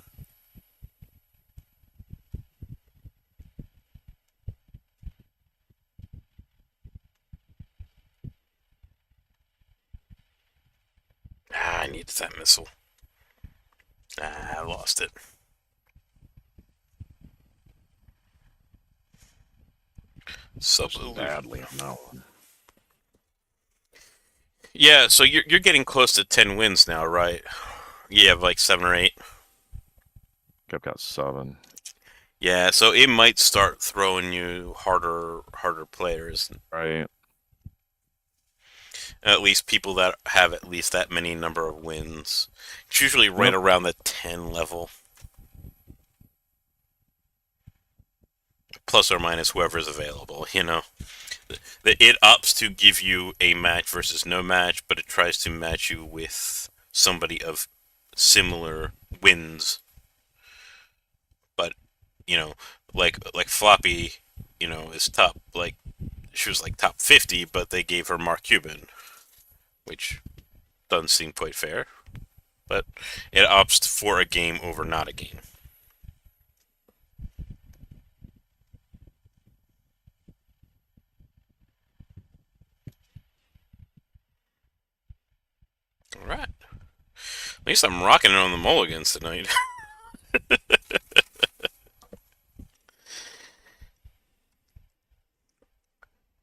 I needed that missile. I lost it. Just badly on that one. Yeah, so you're getting close to 10 wins now, right? You have like 7 or 8. I've got 7. Yeah, so it might start throwing you harder players. Right. At least people that have at least that many number of wins. It's usually right Yep. around the 10 level. Plus or minus whoever's available, It ups to give you a match versus no match, but it tries to match you with somebody of similar wins. But, you know, like Floppy, is top, like, she was like top 50, but they gave her Mark Cuban, which doesn't seem quite fair. But it opts for a game over not a game. All right. At least I'm rocking it on the mulligans tonight.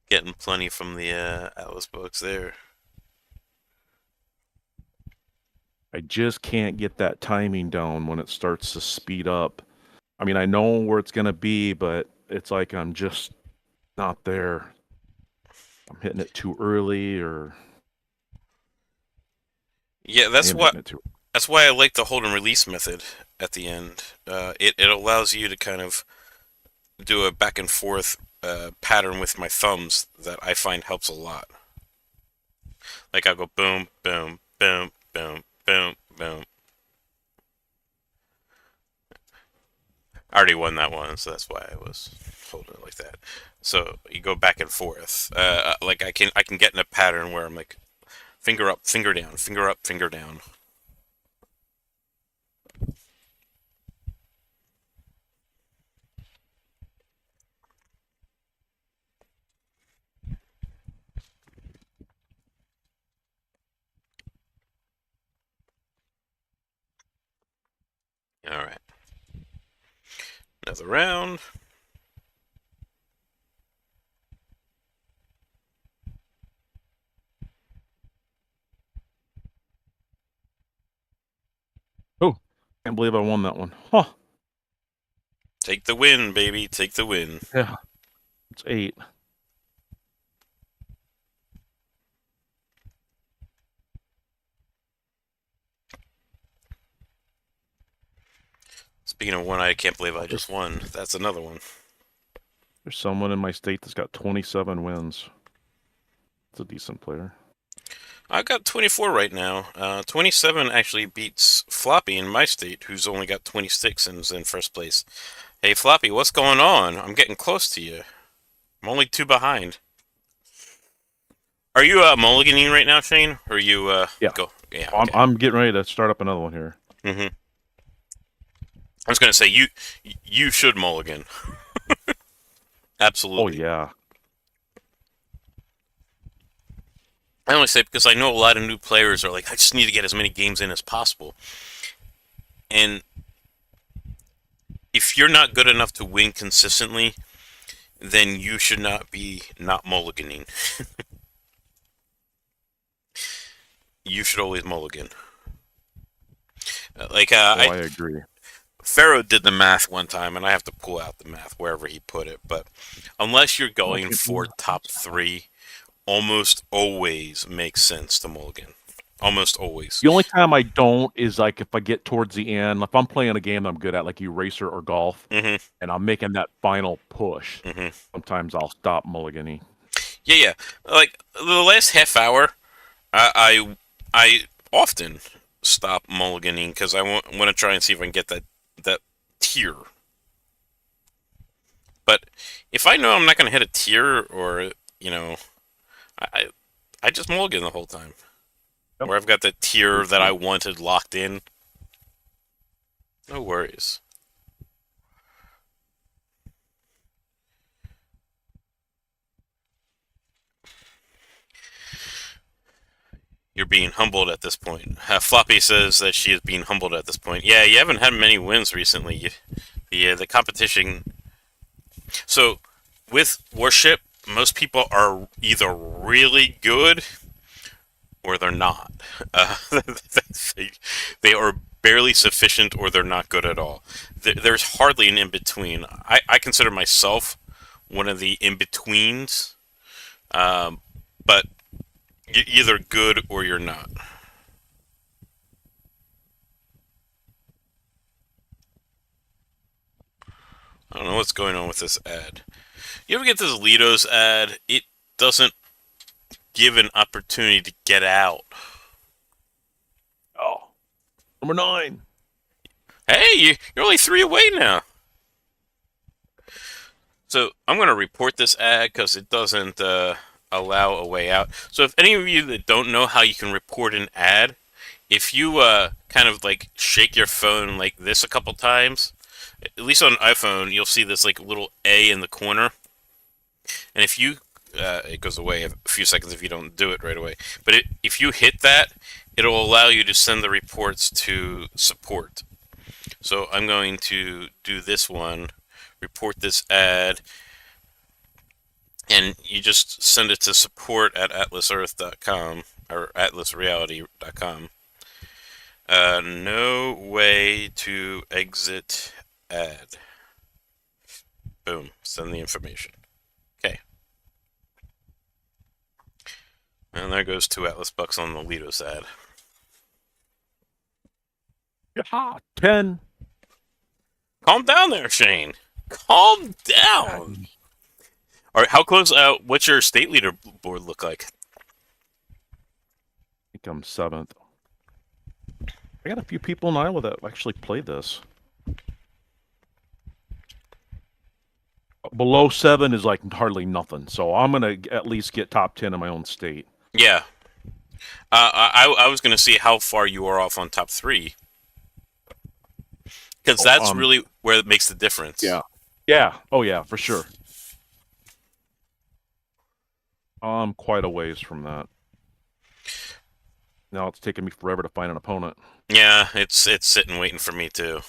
Getting plenty from the Atlas books there. I just can't get that timing down when it starts to speed up. I mean, I know where it's gonna be, but it's like I'm just not there. I'm hitting it too early, or Yeah, I am hitting it too. that's why I like the hold and release method at the end. It allows you to kind of do a back and forth pattern with my thumbs that I find helps a lot. Like I'll go boom, boom, boom, boom, boom, boom. I already won that one, so that's why I was holding it like that. So you go back and forth. Like I can get in a pattern where I'm like finger up, finger down, finger up, finger down. All right, another round. Oh, can't believe I won that one. Huh? Take the win, baby. Take the win. Yeah, it's 8. Speaking of one, I can't believe I just won. That's another one. There's someone in my state that's got 27 wins. It's a decent player. I've got 24 right now. 27 actually beats Floppy in my state, who's only got 26 and is in first place. Hey, Floppy, what's going on? I'm getting close to you. I'm only 2 behind. Are you mulliganing right now, Shane? Or are you Yeah. go? Yeah, I'm, okay. I'm getting ready to start up another one here. I was gonna say you should mulligan. Oh, Absolutely. yeah. I only say because I know a lot of new players are like, I just need to get as many games in as possible. And if you're not good enough to win consistently, then you should not be not mulliganing. You should always mulligan. I agree. Pharaoh did the math one time, and I have to pull out the math wherever he put it. But unless you're going for top 3, almost always makes sense to mulligan. Almost always. The only time I don't is like if I get towards the end, if I'm playing a game I'm good at, like Eraser or golf, and I'm making that final push. Sometimes I'll stop mulliganing. Yeah. Like the last half hour, I often stop mulliganing because I want to try and see if I can get that tier. But if I know I'm not going to hit a tier, or I I just mulligan the whole time. Yep. Where I've got the tier that I wanted locked in. No worries. You're being humbled at this point. Floppy says that she is being humbled at this point. Yeah, you haven't had many wins recently. The competition. So with Warship, most people are either really good or they're not. They, they are barely sufficient or they're not good at all. There's hardly an in between. I consider myself one of the in betweens, but you're either good or you're not. I don't know what's going on with this ad. You ever get this Lido's ad? It doesn't give an opportunity to get out. Oh, number 9. Hey, you're only 3 away now. So I'm going to report this ad because it doesn't allow a way out. So if any of you that don't know how you can report an ad, if you kind of like shake your phone like this a couple times, at least on iPhone, you'll see this like little A in the corner. And if you, it goes away a few seconds if you don't do it right away. But if you hit that, it'll allow you to send the reports to support. So I'm going to do this one, report this ad, and you just send it to support at atlasearth.com or atlasreality.com. No way to exit ad. Boom. Send the information. Okay. And there goes 2 Atlas bucks on the Lido's ad. Yeah, 10. Calm down there, Shane. Calm down. All right, how close? What's your state leaderboard look like? I think I'm 7th. I got a few people in Iowa that actually play this. Below 7 is like hardly nothing, so I'm gonna at least get top 10 in my own state. Yeah. I was gonna see how far you are off on top 3, because that's really where it makes the difference. Yeah. Oh yeah, for sure. I'm quite a ways from that. Now it's taking me forever to find an opponent. Yeah, it's sitting waiting for me too.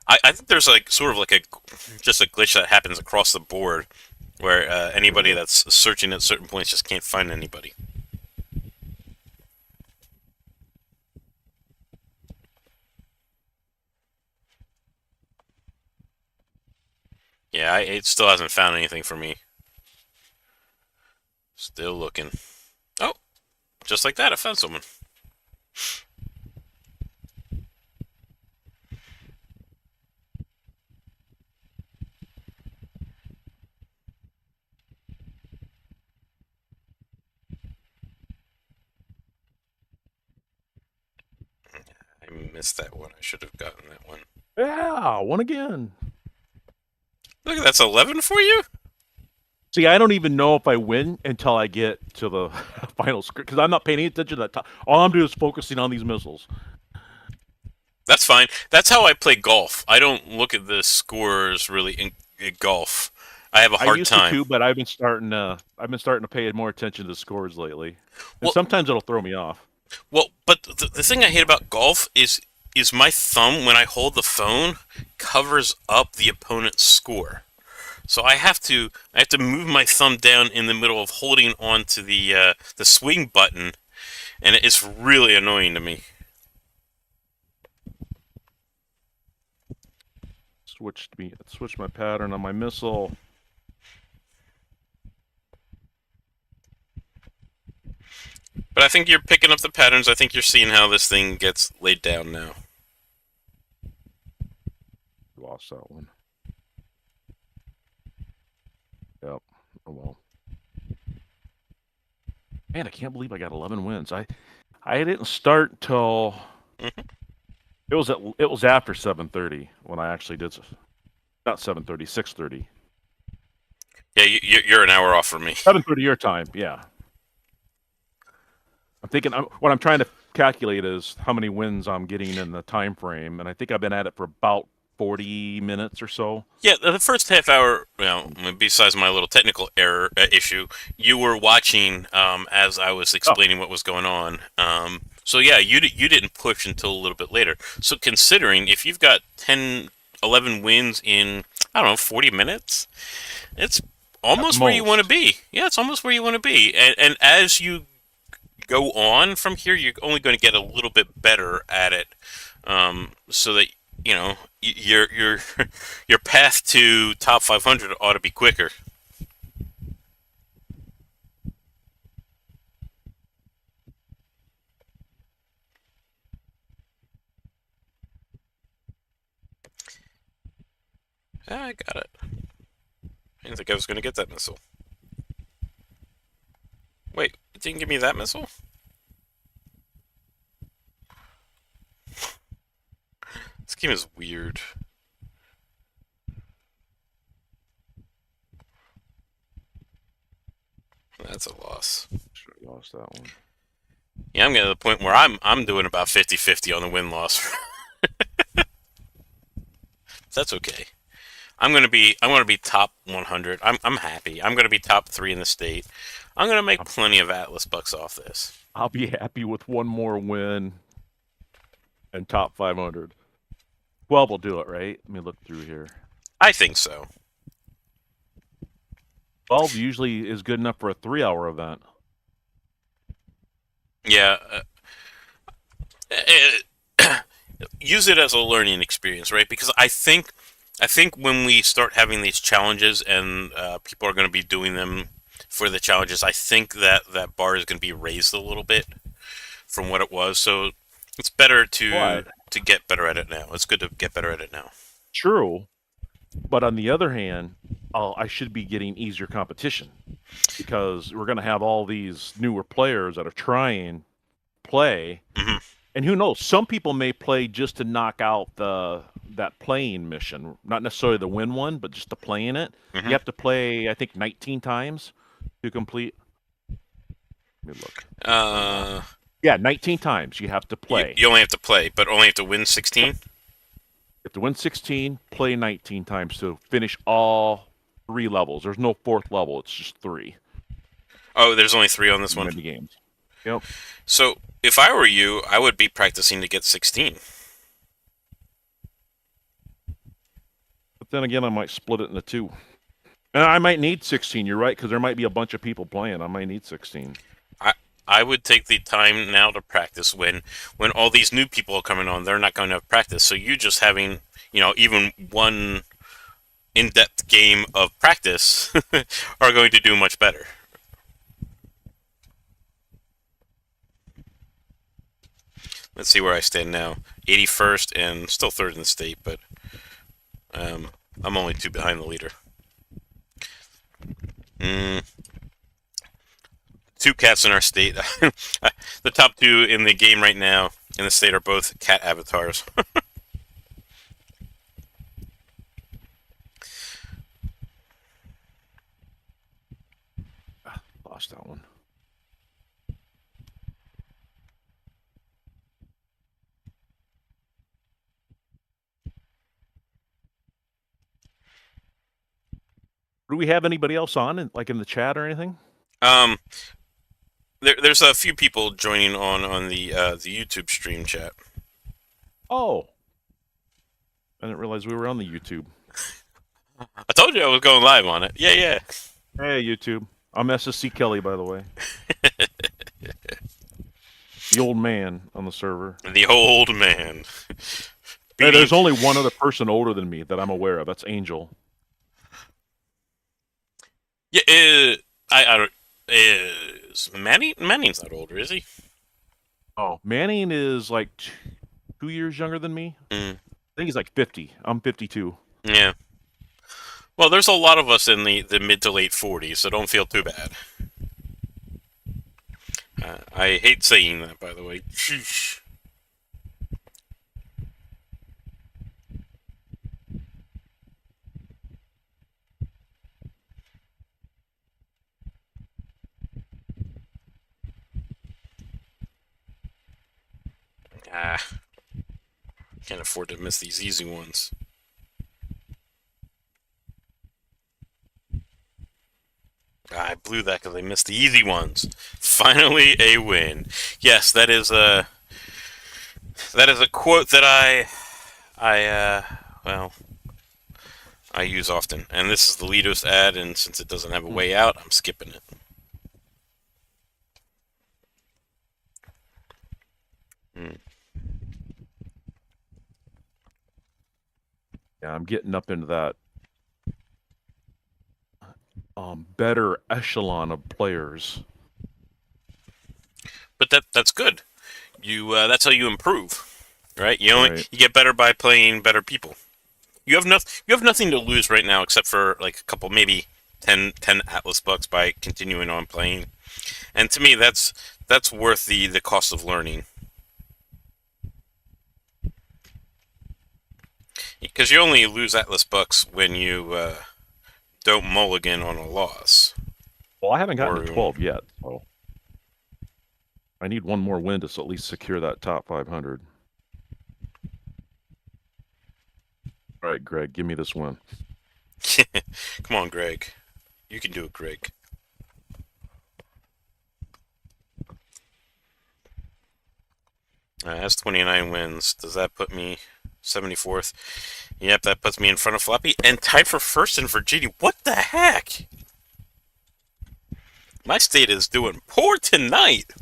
I think there's like sort of like just a glitch that happens across the board where anybody that's searching at certain points just can't find anybody. Yeah, it still hasn't found anything for me. Still looking. Oh, just like that, I found someone. missed that one. I should have gotten that one. Yeah, one again. Look, that's 11 for you? See, I don't even know if I win until I get to the final script because I'm not paying any attention to that. All I'm doing is focusing on these missiles. That's fine. That's how I play golf. I don't look at the scores really in golf. I have a I hard used to time. too, but I've been starting to pay more attention to the scores lately, and Well, sometimes it'll throw me off. but the thing I hate about golf is my thumb when I hold the phone covers up the opponent's score. So I have to move my thumb down in the middle of holding on to the swing button, and it's really annoying to me. Switch my pattern on my missile. But I think you're picking up the patterns. I think you're seeing how this thing gets laid down now. Lost that one. Yep. Oh well. Man, I can't believe I got 11 wins. I didn't start till it was after 7:30 when I actually did. Not 7:30, 6:30. Yeah, you're an hour off from me. 7:30 your time. Yeah. I'm thinking what I'm trying to calculate is how many wins I'm getting in the time frame, and I think I've been at it for about 40 minutes or so. Yeah, the first half hour, besides my little technical error issue, you were watching as I was explaining what was going on. So yeah, you didn't push until a little bit later. So considering if you've got 10, 11 wins in, I don't know, 40 minutes, it's almost where you want to be. Yeah, it's almost where you want to be. And as you go on from here, you're only going to get a little bit better at it, so that your your path to top 500 ought to be quicker. I got it. I didn't think I was going to get that missile. Wait, it didn't give me that missile? This game is weird. That's a loss. Sure, lost that one. Yeah, I'm getting to the point where I'm doing about 50-50 on the win-loss. That's okay. I'm gonna be top 100. I'm happy. I'm gonna be top 3 in the state. I'm gonna make plenty of Atlas bucks off this. I'll be happy with one more win and top 500. 12 will do it, right? Let me look through here. I think so. 12 usually is good enough for a 3-hour event. Yeah. Use it as a learning experience, right? Because I think when we start having these challenges and people are going to be doing them for the challenges, I think that bar is going to be raised a little bit from what it was. So it's better to get better at it now. It's good to get better at it now. True. But on the other hand, I should be getting easier competition because we're going to have all these newer players that are trying to play. Mm-hmm. And who knows? Some people may play just to knock out that playing mission, not necessarily to win one, but just to play in it. Mm-hmm. You have to play, I think, 19 times to complete. Let me look. Yeah, 19 times you have to play. You only have to play, but only have to win 16? You have to win 16, play 19 times to finish all 3 levels. There's no 4th level. It's just 3. Oh, there's only 3 on this one? Many games. Yep. So, if I were you, I would be practicing to get 16. But then again, I might split it into 2. And I might need 16, you're right, because there might be a bunch of people playing. I might need 16. I would take the time now to practice when all these new people are coming on, they're not going to have practice. So you just having, even one in-depth game of practice are going to do much better. Let's see where I stand now. 81st and still 3rd in the state, but I'm only 2 behind the leader. 2 cats in our state. The top 2 in the game right now in the state are both cat avatars. Lost that one. Do we have anybody else on, like in the chat or anything? Um, there's a few people joining on the YouTube stream chat. Oh, I didn't realize we were on the YouTube. I told you I was going live on it. Yeah, yeah. Hey, YouTube. I'm SSC Kelly, by the way. The old man on the server. The old man. Hey, there's only one other person older than me that I'm aware of. That's Angel. Yeah, I don't. Is Manning's not older, is he? Oh, Manning is like 2 years younger than me. Mm. I think he's like 50. I'm 52. Yeah. Well, there's a lot of us in the mid to late 40s, so don't feel too bad. I hate saying that, by the way. Sheesh. Can't afford to miss these easy ones. I blew that because I missed the easy ones. Finally, a win. Yes, that is a quote that well, I use often. And this is the Lidos ad, and since it doesn't have a way out, I'm skipping it. Yeah, I'm getting up into that better echelon of players. But that's good. That's how you improve, right? You Right. get better by playing better people. You have nothing to lose right now except for like a couple, maybe 10 Atlas bucks by continuing on playing. And to me, that's worth the cost of learning. Because you only lose Atlas bucks when you don't mulligan on a loss. Well, I haven't gotten to 12 yet, so I need one more win to at least secure that top 500. All right, Greg, give me this win. Come on, Greg. You can do it, Greg. That's 29 wins. Does that put me 74th? Yep, that puts me in front of Floppy and tied for first in Virginia. What the heck? My state is doing poor tonight.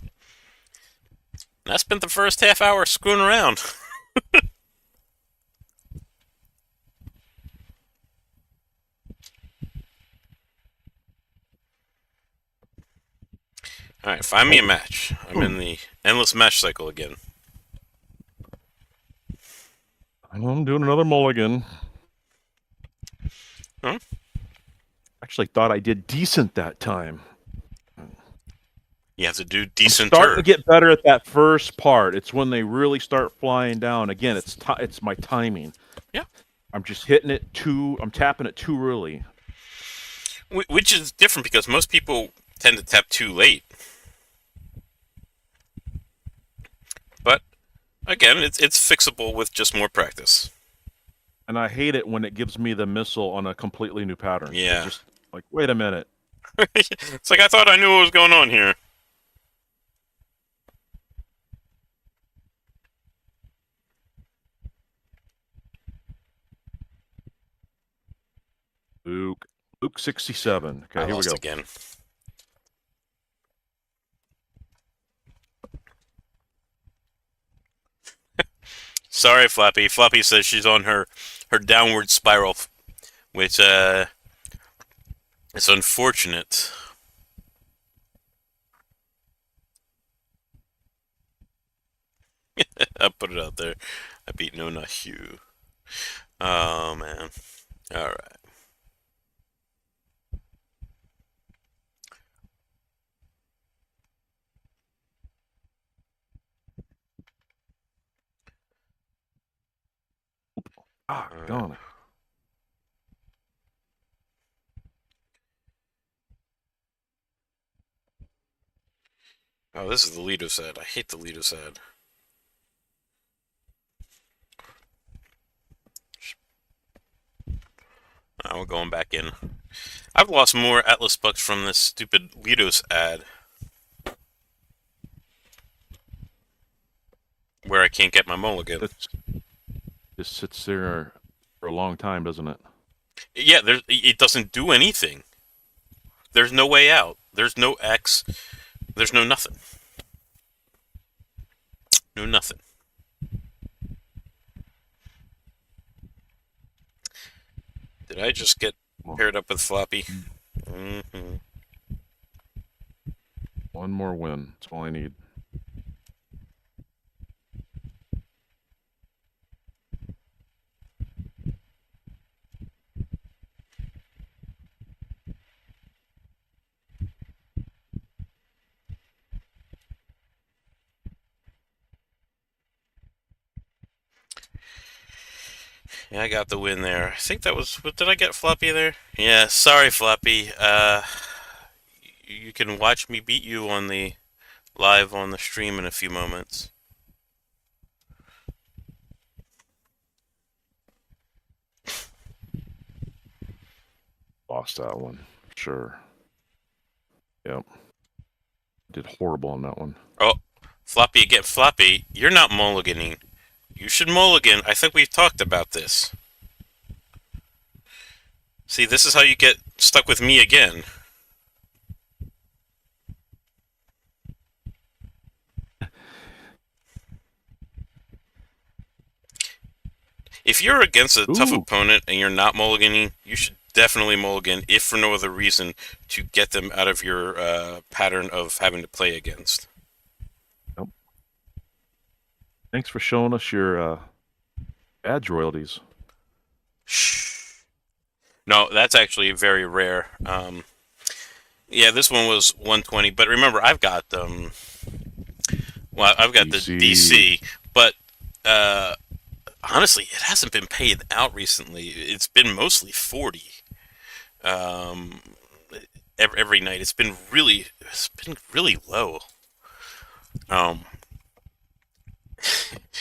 And I spent the first half hour screwing around. Alright, find me a match. I'm in the endless match cycle again. I'm doing another mulligan. Huh? Actually thought I did decent that time. You have to do decent. Starting to get better at that first part. It's when they really start flying down. Again, it's my timing. Yeah. I'm just hitting it I'm tapping it too early. Which is different because most people tend to tap too late. But again, it's fixable with just more practice. And I hate it when it gives me the missile on a completely new pattern. Yeah. It's just like, wait a minute. It's like I thought I knew what was going on here. Luke 67. Okay, here we go. Again. Sorry, Flappy. Flappy says she's on her downward spiral, which is unfortunate. I put it out there. I beat Nona Hugh. Oh man. All right. Ah, gone. Oh, this is the Lido ad. I hate the Lido ad. Oh, we're going back in. I've lost more Atlas bucks from this stupid Lidos ad, where I can't get my mulligan. It just sits there for a long time, doesn't it? Yeah, it doesn't do anything. There's no way out. There's no X. There's no nothing. No nothing. Did I just get paired up with Floppy? Mm-hmm. One more win. That's all I need. Yeah, I got the win there. I think that was. What, did I get Floppy there? Yeah, sorry, Floppy. You can watch me beat you on the live on the stream in a few moments. Lost that one. Sure. Yep. Did horrible on that one. Oh, Floppy again. Floppy, you're not mulliganing. You should mulligan. I think we've talked about this. See, this is how you get stuck with me again. If you're against a tough opponent and you're not mulliganing, you should definitely mulligan, if for no other reason, to get them out of your pattern of having to play against. Yep. Thanks for showing us your ad royalties. Shh. No, that's actually very rare. Yeah, this one was 120, but remember, I've got well, I've got DC. the DC, but honestly, it hasn't been paid out recently. It's been mostly 40. Every night, it's been really low.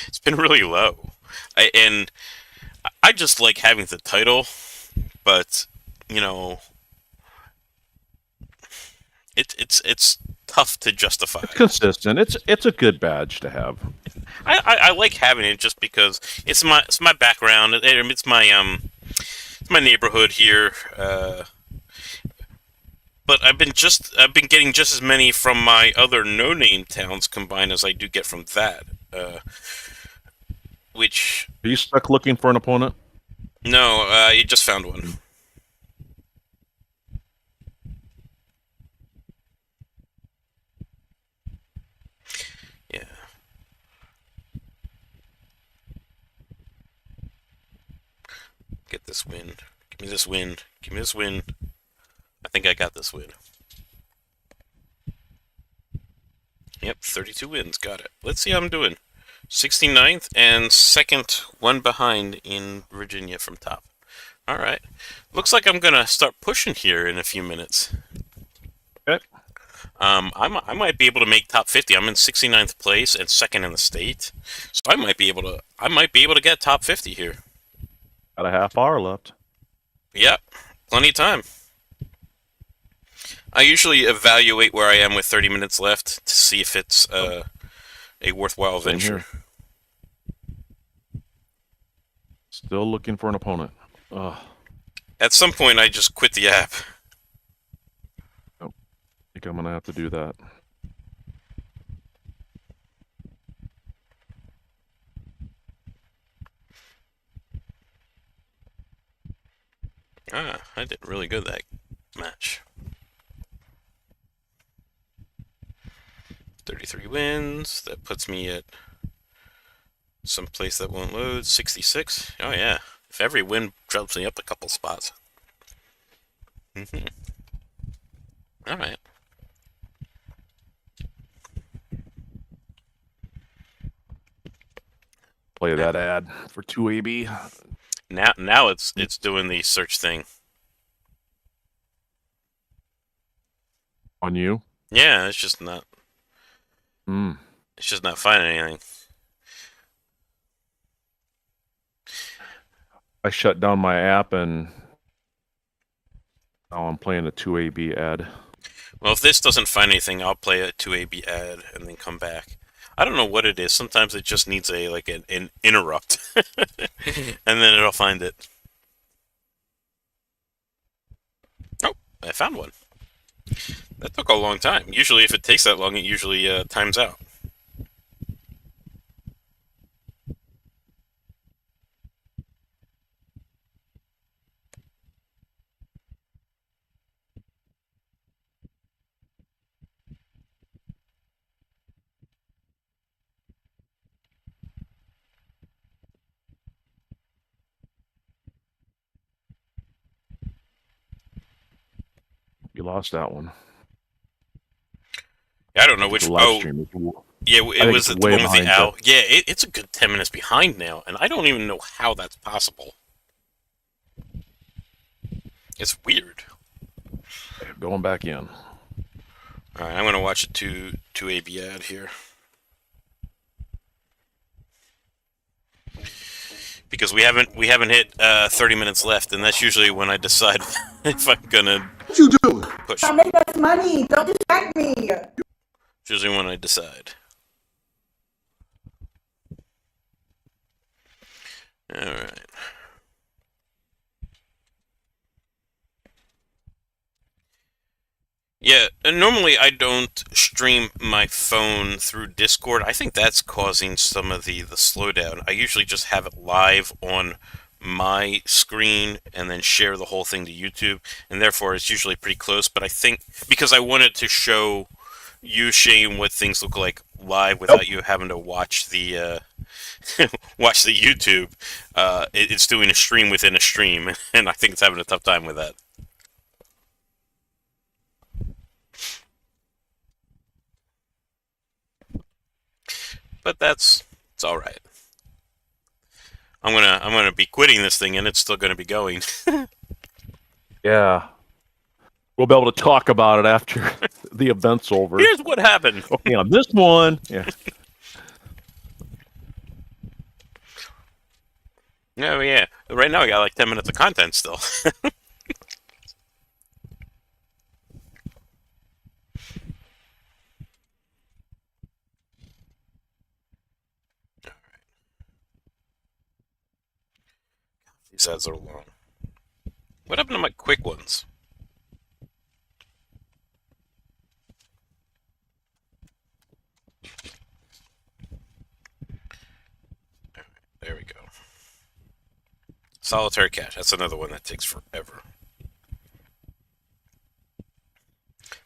It's been really low, and I just like having the title, but you know, it's tough to justify. It's consistent. It's a good badge to have. I like having it just because it's my background. It's my neighborhood here. But I've been getting just as many from my other no-name towns combined as I do get from that. Which Are you stuck looking for an opponent? no, you just found one. Yeah. Get this win. Give me this win. Give me this win. I think I got this win. Yep, 32 wins. Got it. Let's see how I'm doing. 69th and second, one behind in Virginia from top. Alright. Looks like I'm going to start pushing here in a few minutes. Okay. I might be able to make top 50. I'm in 69th place and second in the state. So I might be able to get top 50 here. Got a half hour left. Yep. Plenty of time. I usually evaluate where I am with 30 minutes left to see if it's a worthwhile Same venture. here. Still looking for an opponent. Ugh. At some point, I just quit the app. I think I'm gonna have to do that. Ah, I did really good that match. 33 wins. That puts me at some place that won't load. 66. Oh yeah. If every win drops me up a couple spots. All right. Play that ad for 2AB. Now it's doing the search thing. On you? Yeah, Hmm. it's just not finding anything. I shut down my app and now I'm playing a 2AB ad. Well, if this doesn't find anything, I'll play a 2AB ad and then come back. I don't know what it is. Sometimes it just needs a like an interrupt, and then it'll find it. Oh, I found one. That took a long time. Usually, if it takes that long, it usually times out. You lost that one. I don't I know think the which. live Oh, stream is. yeah, I it think was it's the way one with the behind you. owl. Yeah, it's a good 10 minutes behind now, and I don't even know how that's possible. It's weird. Going back in. All right, I'm gonna watch a two AB ad here because we haven't hit 30 minutes left, and that's usually when I decide if I'm gonna What you doing? push. I'm making us money. Don't distract me. It's usually when I decide. All right. Yeah, and normally I don't stream my phone through Discord. I think that's causing some of the slowdown. I usually just have it live on my screen and then share the whole thing to YouTube, and therefore it's usually pretty close. But I think because I wanted to show you, Shane, what things look like live Yep. without you having to watch the watch the YouTube, it's doing a stream within a stream, and I think it's having a tough time with that. But it's all right. I'm gonna be quitting this thing, and it's still gonna be going. Yeah. We'll be able to talk about it after the event's over. Here's what happened. Okay, on this one. Yeah. Oh yeah. Right now we got like 10 minutes of content still. These ads are long. What happened to my quick ones? There we go. Solitary Cache. That's another one that takes forever.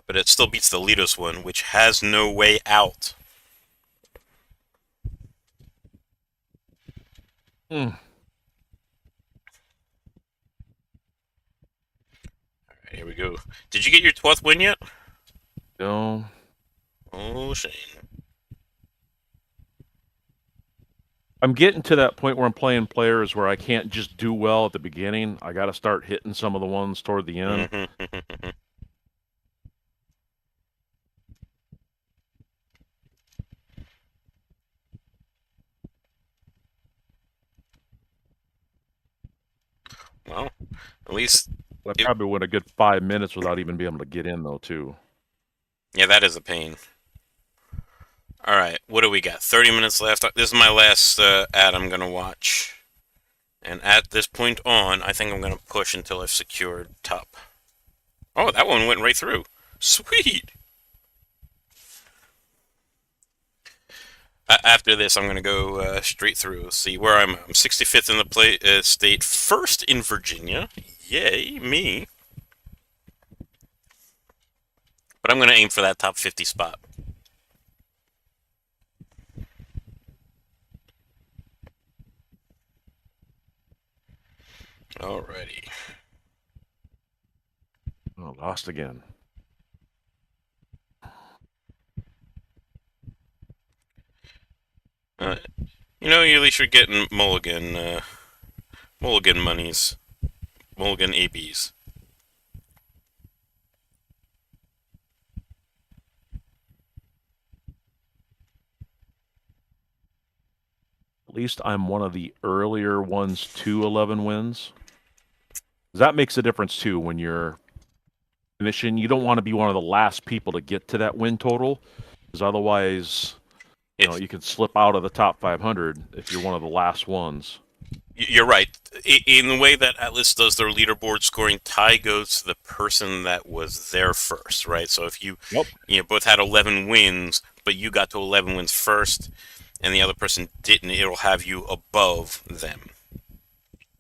But it still beats the Lidos one, which has no way out. Mm. Alright, here we go. Did you get your 12th win yet? No. Oh, Shane. I'm getting to that point where I'm playing players where I can't just do well at the beginning. I got to start hitting some of the ones toward the end. Well, at least... I probably went a good 5 minutes without even being able to get in, though, too. Yeah, that is a pain. Alright, what do we got? 30 minutes left. This is my last ad I'm going to watch. And at this point on, I think I'm going to push until I've secured top. Oh, that one went right through. Sweet! After this, I'm going to go straight through. See where I'm 65th in the state. First in Virginia. Yay, me. But I'm going to aim for that top 50 spot. Alrighty. Oh, lost again. You know, you at least you're getting mulligan Mulligan monies. Mulligan ABs. At least I'm one of the earlier ones to 11 wins. That makes a difference too when you're finishing. You don't want to be one of the last people to get to that win total, because otherwise, you can slip out of the top 500 if you're one of the last ones. You're right. In the way that Atlas does their leaderboard scoring, tie goes to the person that was there first, right? So if you both had 11 wins, but you got to 11 wins first, and the other person didn't, it'll have you above them.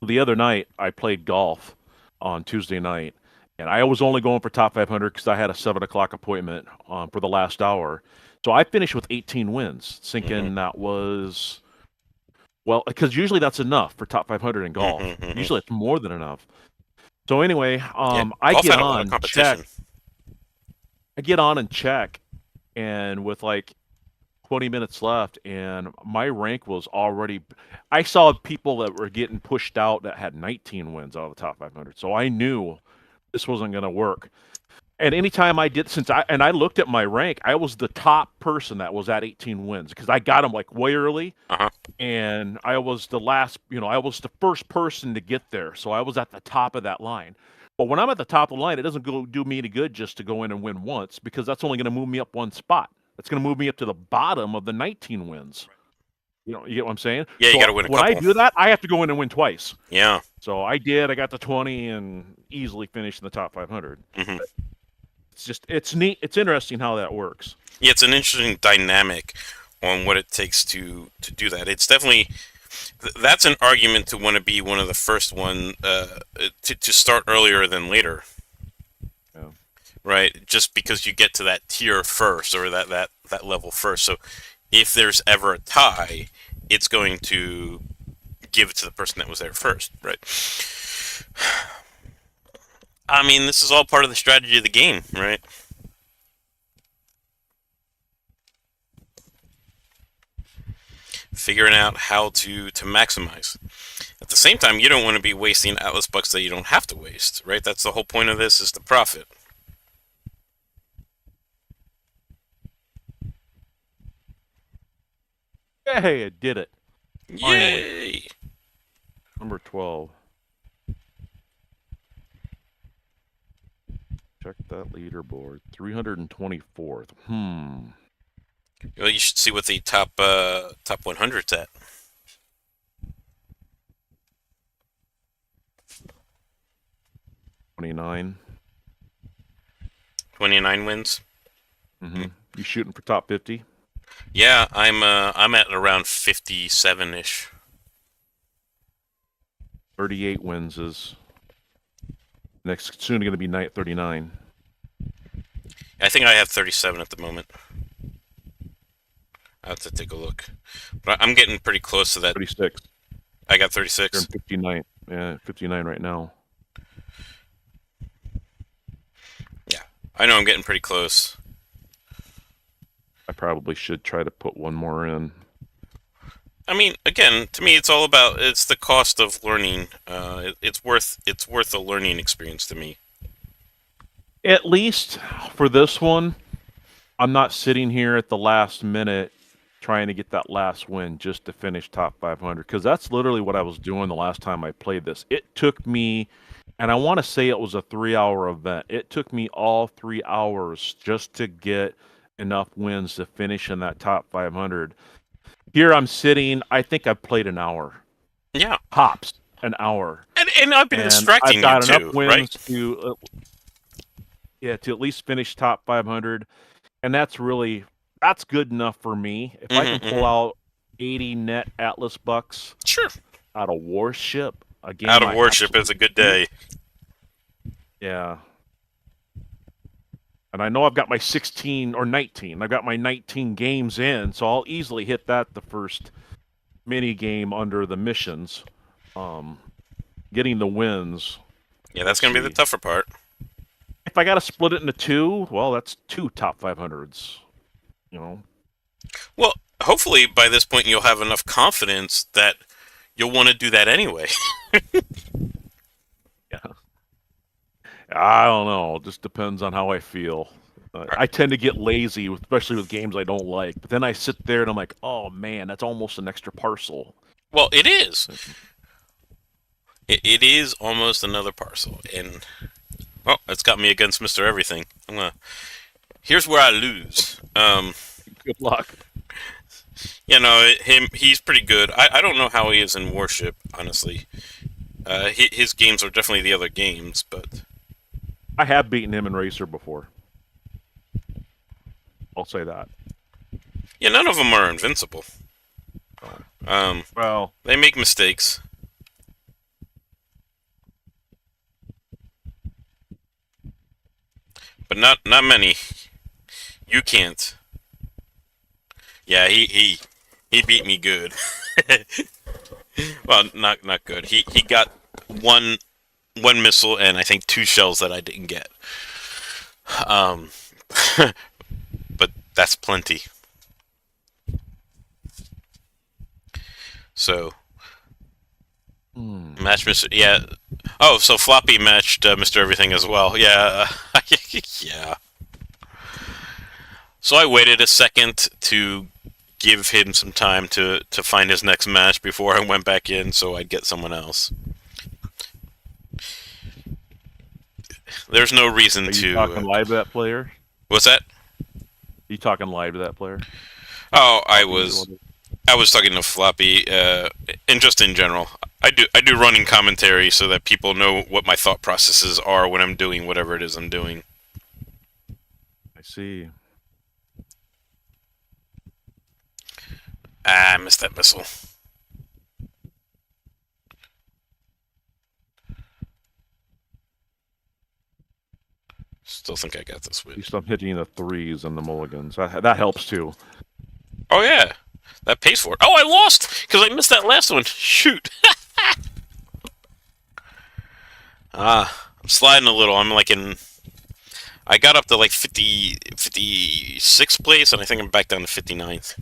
The other night, I played golf on Tuesday night, and I was only going for top 500 because I had a 7 o'clock appointment for the last hour. So I finished with 18 wins, thinking that was... Well, because usually that's enough for top 500 in golf. Usually it's more than enough. So anyway, I get on, check. I get on and check, and with like 20 minutes left, and my rank was already... I saw people that were getting pushed out that had 19 wins out of the top 500. So I knew this wasn't going to work. And anytime I did, I looked at my rank, I was the top person that was at 18 wins because I got them like way early, and I was the last. I was the first person to get there, so I was at the top of that line. But when I'm at the top of the line, it doesn't do me any good just to go in and win once, because that's only going to move me up one spot. That's going to move me up to the bottom of the 19 wins. You get what I'm saying? Yeah, you got to win a couple. When I do that, I have to go in and win twice. Yeah. So I did. I got to 20 and easily finished in the top 500. It's neat. It's interesting how that works. Yeah, it's an interesting dynamic on what it takes to do that. It's definitely... That's an argument to want to be one of the first one to start earlier than later. Yeah. Right? Just because you get to that tier first, or that level first. So if there's ever a tie, it's going to give it to the person that was there first, right? I mean, this is all part of the strategy of the game, right? Figuring out how to maximize. At the same time, you don't want to be wasting Atlas bucks that you don't have to waste, right? That's the whole point of this, is the profit. Hey, I did it. Yay! Number 12. Check that leaderboard. 324th. Well, you should see what the top 100's at. 29. 29 wins. You shooting for top 50? Yeah, I'm at around 57-ish. 38 wins is next. Soon going to be night 39. I think I have 37 at the moment. I have to take a look, but I'm getting pretty close to that. 36. I got 36. You're 59. Yeah, 59 right now. Yeah, I know I'm getting pretty close. I probably should try to put one more in. I mean, again, to me, it's all about the cost of learning. It's worth a learning experience to me. At least for this one, I'm not sitting here at the last minute trying to get that last win just to finish top 500, because that's literally what I was doing the last time I played this. It took me, and I want to say it was a 3-hour event. It took me all 3 hours just to get enough wins to finish in that top 500. Here I'm sitting, I think I've played an hour. Yeah. Tops, an hour. And I've been distracting you I've got too, enough wins right? to at least finish top 500. And that's good enough for me. If I can pull out 80 net Atlas bucks out of Warship, again, out of Warship is a good day. Yeah. And I know I've got my 16 or 19. I've got my 19 games in, so I'll easily hit that the first mini game under the missions. Getting the wins. Yeah, that's going to be the tougher part. If I got to split it into two, well, that's 2 top 500s. Well, hopefully by this point you'll have enough confidence that you'll want to do that anyway. Yeah. I don't know. It just depends on how I feel. I tend to get lazy, especially with games I don't like. But then I sit there and I'm like, oh man, that's almost an extra parcel. Well, it is. It is almost another parcel, and oh, it's got me against Mr. Everything. Here's where I lose. Good luck. You know, he's pretty good. I don't know how he is in Warship, honestly. His games are definitely the other games, but I have beaten him in Racer before. I'll say that. yeah, none of them are invincible. Well, They make mistakes. But not many. You can't. Yeah, he beat me good. Well, not good. He got one missile and I think 2 shells that I didn't get. But that's plenty. So match Mr. Yeah. Oh, so Floppy matched Mr. Everything as well. Yeah. Yeah. So I waited a second to give him some time to find his next match before I went back in so I'd get someone else. There's no reason are to... you talking live to that player? What's that? You talking live to that player? Oh, I was talking to Floppy, and just in general. I do running commentary so that people know what my thought processes are when I'm doing whatever it is I'm doing. I see. Ah, I missed that missile. Still think I got this At win. least I'm hitting the 3s and the mulligans. That helps too. Oh yeah, that pays for it. Oh, I lost because I missed that last one. Shoot. I'm sliding a little. I'm like in... I got up to like 56th place, and I think I'm back down to 59th.